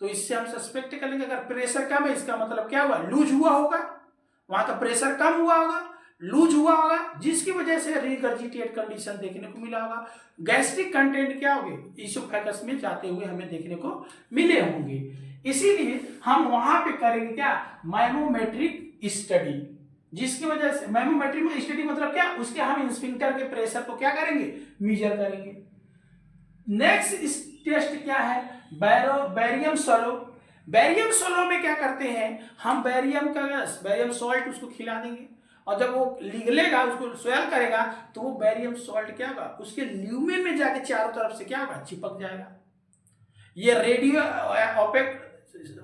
तो इससे हम सस्पेक्ट कर लेंगे, अगर प्रेशर कम है इसका मतलब क्या हुआ, लूज हुआ होगा, वहां का प्रेशर कम हुआ होगा, लूज हुआ होगा, जिसकी वजह से रिगर्जिटेट कंडीशन देखने को मिला होगा। गैस्ट्रिक कंटेंट क्या होंगे, इसोफेगस में जाते हुए हमें देखने को मिले होंगे। इसीलिए हम वहां पे करेंगे क्या, मैमोमेट्रिक स्टडी, जिसकी वजह से मैमोमेट्रिक स्टडी मतलब क्या, उसके हम स्फिंक्टर के प्रेशर को क्या करेंगे, मेजर करेंगे। नेक्स्ट टेस्ट क्या है, बैरियम सोलो। बैरियम सोलो में क्या करते हैं हम, बैरियम सॉल्ट उसको खिला देंगे और जब वो निगलेगा, उसको स्वेल करेगा तो वो बैरियम सॉल्ट क्या होगा, उसके ल्यूमेन में जाके चारों तरफ से क्या होगा, चिपक जाएगा। ये रेडियो ओपेक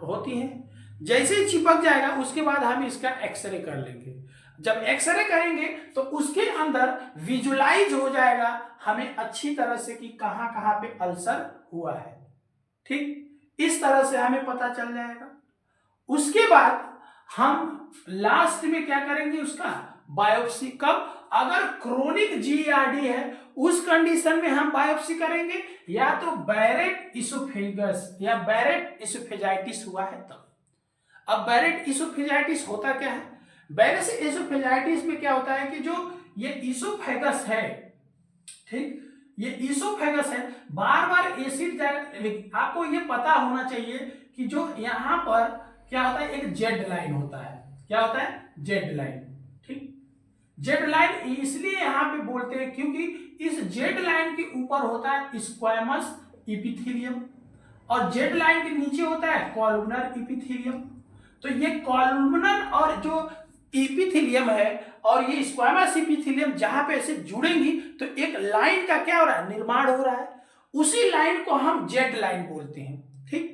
होती है, जैसे ही चिपक जाएगा उसके बाद हम इसका एक्सरे कर लेंगे। जब एक्सरे करेंगे तो उसके अंदर विजुलाइज हो जाएगा हमें अच्छी तरह से कि कहां कहां पे अल्सर हुआ है। ठीक, इस तरह से हमें पता चल जाएगा। उसके बाद हम लास्ट में क्या करेंगे, उसका बायोप्सी। कब, अगर क्रोनिक जीईआरडी है उस कंडीशन में हम बायोप्सी करेंगे, या तो बैरेट इसोफेगस या बैरेट इसोफेजाइटिस हुआ है तब। अब बैरेट इसोफेजाइटिस होता क्या है, बैरेट इसोफेजाइटिस में क्या होता है कि जो ये इसोफेगस है, ठीक, ये इसोफेगस है, बार बार एसिड जाएगा। आपको ये पता होना चाहिए कि जो यहाँ पर क्या होता है, एक जेड लाइन होता है, क्या होता है, जेड लाइन। ठीक, जेड लाइन इसलिए यहाँ पे बोलते हैं क्योंकि इस जेड लाइन के ऊपर होता है स्क्वैमस इपिथेलियम और जेड लाइन के नीचे होता है कॉलमनर इपिथेलियम। तो ये कॉलमनर और जो इपिथेलियम है और ये स्क्वैमस इपिथेलियम जहां पे ऐसे जुड़ेंगी तो एक लाइन का क्या हो रहा है, निर्माण हो रहा है, उसी लाइन को हम जेड लाइन बोलते हैं। ठीक,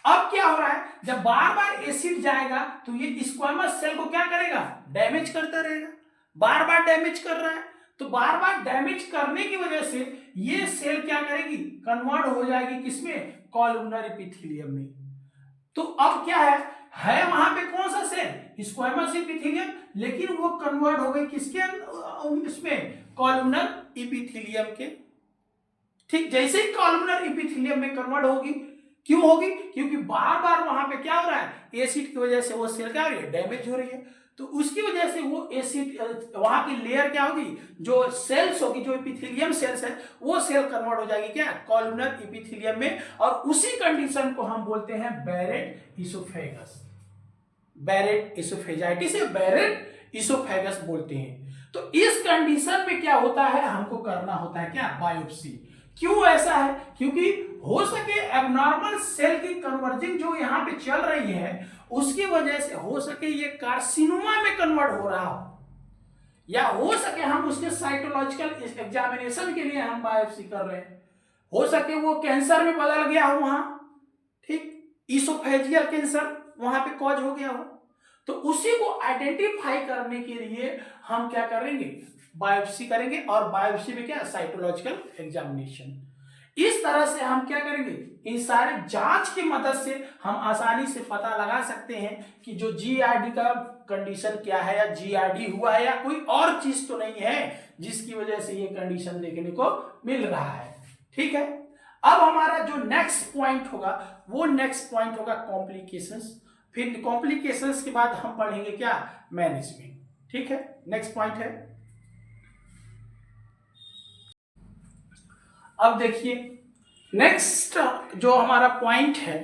अब क्या हो रहा है, जब बार बार एसिड जाएगा तो ये स्क्वैमस सेल को क्या करेगा, डैमेज करता रहेगा, बार बार डैमेज कर रहा है, तो बार बार डैमेज करने की वजह से ये सेल क्या करेगी, कन्वर्ट हो जाएगी किसमें, कॉलमनर एपिथेलियम में। तो अब क्या है, है वहां पे कौन सा सेल, स्क्वैमस एपिथेलियम, लेकिन वो कन्वर्ट हो गई किसके इसमें, कॉलमनर एपिथेलियम के। ठीक, जैसे ही कॉलमनर एपिथेलियम में कन्वर्ट होगी, क्यों होगी, क्योंकि बार बार वहां पे क्या हो रहा है, एसिड की वजह से वो सेल क्या हो रही है, डैमेज हो रही है। तो उसकी वजह से वो एसिड वहां की लेयर क्या होगी, जो सेल्स होगी, जो एपिथेलियम सेल्स है, वो सेल कन्वर्ट हो जाएगी क्या, कॉलमनर एपिथेलियम में। और उसी कंडीशन को हम बोलते हैं बैरेट इसोफेगस। बैरेट इसोफेजाइटिस या बैरेट इसोफेगस बोलते हैं। तो इस कंडीशन में क्या होता है, हमको करना होता है क्या, बायोप्सी। क्यों ऐसा है, क्योंकि हो सके एबनॉर्मल सेल की कन्वर्जिंग जो यहाँ पे चल रही है, उसकी वजह से हो सके ये कार्सिनोमा में कन्वर्ट हो रहा हो, या हो सके हम उसके साइटोलॉजिकल एग्जामिनेशन के लिए हम बायोप्सी कर रहे हैं, हो सके वो कैंसर में बदल गया हो वहां, ठीक, इसोफेजियल कैंसर वहां पे कॉज हो गया हो। तो उसी को आइडेंटिफाई करने के लिए हम क्या करेंगे, बायोप्सी करेंगे। और बायोप्सी में क्या, साइटोलॉजिकल एग्जामिनेशन। इस तरह से हम क्या करेंगे, इन सारे जांच की मदद से हम आसानी से पता लगा सकते हैं कि जो जीआरडी का कंडीशन क्या है, या जीआरडी हुआ है, या कोई और चीज तो नहीं है जिसकी वजह से ये कंडीशन देखने को मिल रहा है। ठीक है, अब हमारा जो नेक्स्ट पॉइंट होगा, वो नेक्स्ट पॉइंट होगा कॉम्प्लिकेशंस। फिर कॉम्प्लिकेशंस के बाद हम पढ़ेंगे क्या, मैनेजमेंट। ठीक है, नेक्स्ट पॉइंट है। अब देखिए नेक्स्ट जो हमारा पॉइंट है,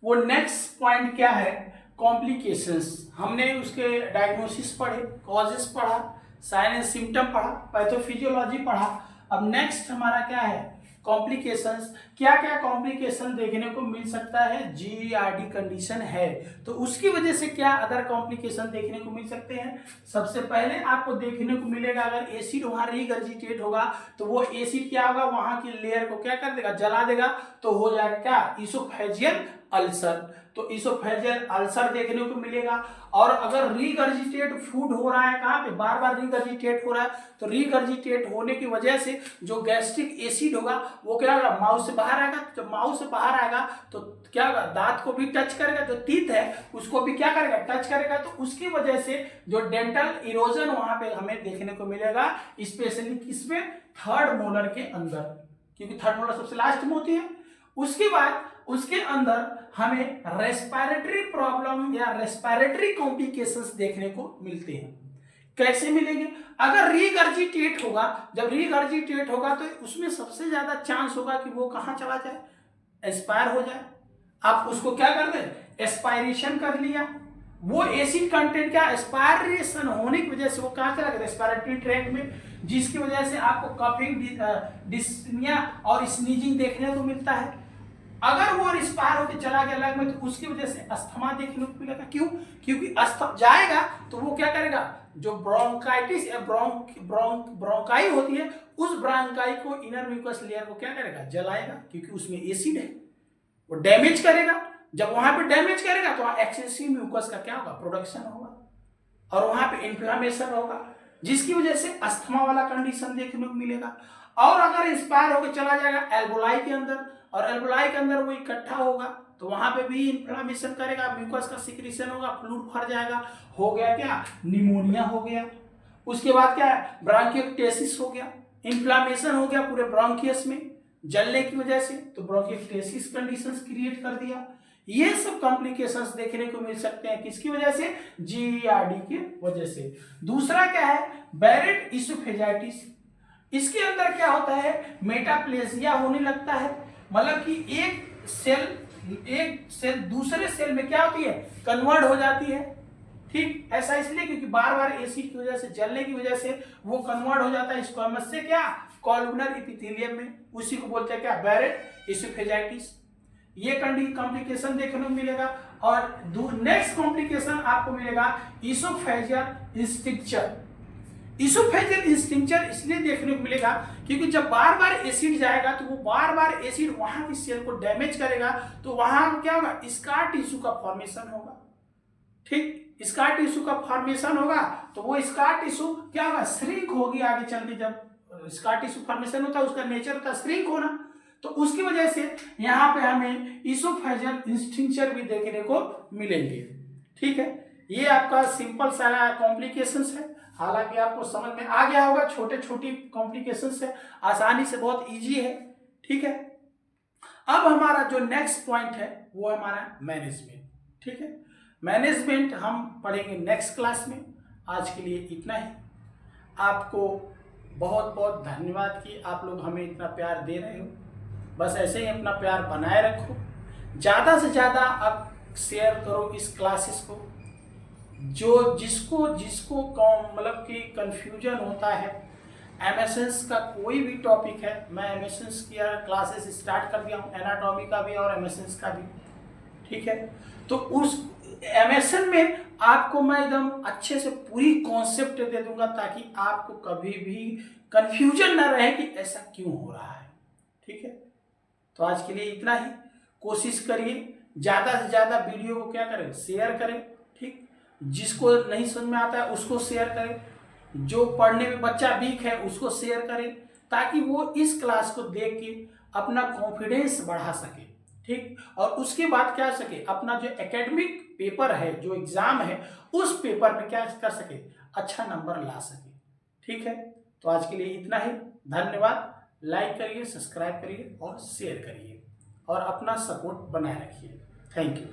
वो नेक्स्ट पॉइंट क्या है, कॉम्प्लिकेशंस। हमने उसके डायग्नोसिस पढ़े, कॉजेस पढ़ा, साइन एंड सिम्टम पढ़ा, पैथोफिजियोलॉजी पढ़ा। अब नेक्स्ट हमारा क्या है, कॉम्प्लिकेशंस। क्या क्या कॉम्प्लिकेशन देखने को मिल सकता है, जीआरडी कंडीशन है तो उसकी वजह से क्या अदर कॉम्प्लिकेशन देखने को मिल सकते हैं। सबसे पहले आपको देखने को मिलेगा, अगर एसिड वहां रीगर्जिटेट होगा तो वो एसिड क्या होगा, वहां की लेयर को क्या कर देगा, जला देगा, तो हो जाएगा क्या, इसोफेजियल अल्सर। तो इसोफेजियल अल्सर देखने को मिलेगा। और अगर रीगर्जिटेट फूड हो रहा है, कहाँ पे, बार बार रीगर्जिटेट हो रहा है, तो रीगर्जिटेट होने की वजह से जो गैस्ट्रिक एसिड होगा वो क्या होगा, माउथ से बाहर आएगा। जब माउथ से बाहर आएगा तो क्या होगा, दांत को भी टच करेगा, जो टीथ है उसको भी क्या करेगा, टच करेगा। तो उसकी वजह से जो डेंटल इरोजन वहां पे हमें देखने को मिलेगा, स्पेशली किसमें, थर्ड मोलर के अंदर, क्योंकि थर्ड मोलर सबसे लास्ट में होती है। उसके बाद उसके अंदर हमें रेस्पिरेटरी प्रॉब्लम या रेस्पिरेटरी कॉम्प्लिकेशंस देखने को मिलते हैं। कैसे मिलेंगे, अगर रीगर्जिटेट होगा, जब रीगर्जिटेट होगा तो उसमें सबसे ज्यादा चांस होगा कि वो कहां चला जाए, एक्सपायर हो जाए। आप उसको क्या कर दें, एस्पायरेशन कर लिया, वो एसिड कंटेंट क्या, एस्पायरेशन होने की वजह से वो कहां चला गया, रेस्पिरेटरी ट्रैक्ट में, जिसकी वजह से आपको कफिंग, डिस्निया और स्नीजिंग देखने को मिलता है। अगर वो रिस्पायर होकर चला गया लंग में तो उसकी वजह से अस्थमा देखने को मिलेगा। क्यों, क्योंकि अस्थमा जाएगा तो वो क्या करेगा, जो ब्रोंकाइटिस या ब्रोंकाई होती है, उस ब्रोंकाई को, इनर म्यूकस लेयर को क्या करेगा, जलाएगा, क्योंकि उसमें एसिड है, वो डैमेज करेगा। जब वहां पे डैमेज करेगा तो वहां एक्सेसिव म्यूकस का क्या होगा, प्रोडक्शन होगा, और वहां पे इन्फ्लामेशन होगा, जिसकी वजह से अस्थमा वाला कंडीशन देखने को मिलेगा। और अगर इंस्पायर होकर चला जाएगा एल्बोलाई के अंदर, और एल्बोलाई के अंदर वो इकट्ठा होगा तो वहां पे भी इन्फ्लामेशन करेगा, म्यूकस का सिक्रीशन होगा, फ्लूइड भर जाएगा, हो गया क्या, निमोनिया हो गया। उसके बाद क्या है, ब्रांकियोटेसिस हो गया, इन्फ्लामेशन हो गया पूरे ब्रोंकियस में जलने की वजह से, तो ब्रोंकियोटेसिस कंडीशंस क्रिएट कर दिया। ये सब कॉम्प्लिकेशंस देखने को मिल सकते हैं, किसकी वजह से, जीआरडी की वजह से। दूसरा क्या है, बैरेट इसोफेजाइटिस। इसके अंदर क्या होता है, मेटाप्लेजिया होने लगता है, मतलब कि एक सेल दूसरे सेल में क्या होती है, कन्वर्ट हो जाती है। ठीक, ऐसा इसलिए क्योंकि बार बार एसिड की वजह से, जलने की वजह से वो कन्वर्ट हो जाता है स्क्वैमस से क्या, कॉलमनर एपिथेलियम में, उसी को बोलते हैं क्या, बैरेट इसोफेजाइटिस। ये कॉम्प्लिकेशन देखने को मिलेगा। और नेक्स्ट कॉम्प्लिकेशन आपको मिलेगा इसोफेजियल इंस्टिक्चर। इसोफेजियल इंस्टिंक्चर इसलिए देखने को मिलेगा क्योंकि जब बार बार एसिड जाएगा तो वो बार बार एसिड वहां की सेल को डैमेज करेगा, तो वहां क्या होगा, स्कार टिश्यू का फॉर्मेशन होगा। ठीक, स्कार टिश्यू का फॉर्मेशन होगा तो वो स्कार टिश्यू क्या होगा, श्रिंक होगी आगे चल के। जब स्कार टिश्यू फॉर्मेशन होता है उसका नेचर होता है श्रिंक होना, तो उसकी वजह से यहाँ पे हमें इसोफेजियल इंस्टिंक्चर भी देखने को मिलेंगे। ठीक है, ये आपका सिंपल सा कॉम्प्लिकेशंस है, हालांकि आपको समझ में आ गया होगा, छोटे छोटी कॉम्प्लिकेशंस है, आसानी से, बहुत इजी है। ठीक है, अब हमारा जो नेक्स्ट पॉइंट है वो हमारा मैनेजमेंट। ठीक है, मैनेजमेंट हम पढ़ेंगे नेक्स्ट क्लास में। आज के लिए इतना ही। आपको बहुत बहुत धन्यवाद कि आप लोग हमें इतना प्यार दे रहे हो। बस ऐसे ही अपना प्यार बनाए रखो, ज़्यादा से ज़्यादा आप शेयर करो इस क्लासेस को। जो जिसको जिसको मतलब कि कन्फ्यूजन होता है, एमएसएस का कोई भी टॉपिक है, मैं एमएसएस की क्लासेस स्टार्ट कर दिया हूँ, एनाटॉमी का भी और एमएसएस का भी। ठीक है, तो उस एमएसएन में आपको मैं एकदम अच्छे से पूरी कॉन्सेप्ट दे दूंगा, ताकि आपको कभी भी कंफ्यूजन ना रहे कि ऐसा क्यों हो रहा है। ठीक है, तो आज के लिए इतना ही। कोशिश करिए ज़्यादा से ज़्यादा वीडियो को क्या करें, शेयर करें। ठीक, जिसको नहीं समझ में आता है उसको शेयर करें, जो पढ़ने में बच्चा वीक है उसको शेयर करें, ताकि वो इस क्लास को देख के अपना कॉन्फिडेंस बढ़ा सके। ठीक, और उसके बाद क्या सके, अपना जो एकेडमिक पेपर है, जो एग्जाम है, उस पेपर में क्या कर सके, अच्छा नंबर ला सके। ठीक है, तो आज के लिए इतना ही। धन्यवाद। लाइक करिए, सब्सक्राइब करिए और शेयर करिए, और अपना सपोर्ट बनाए रखिए। Thank you.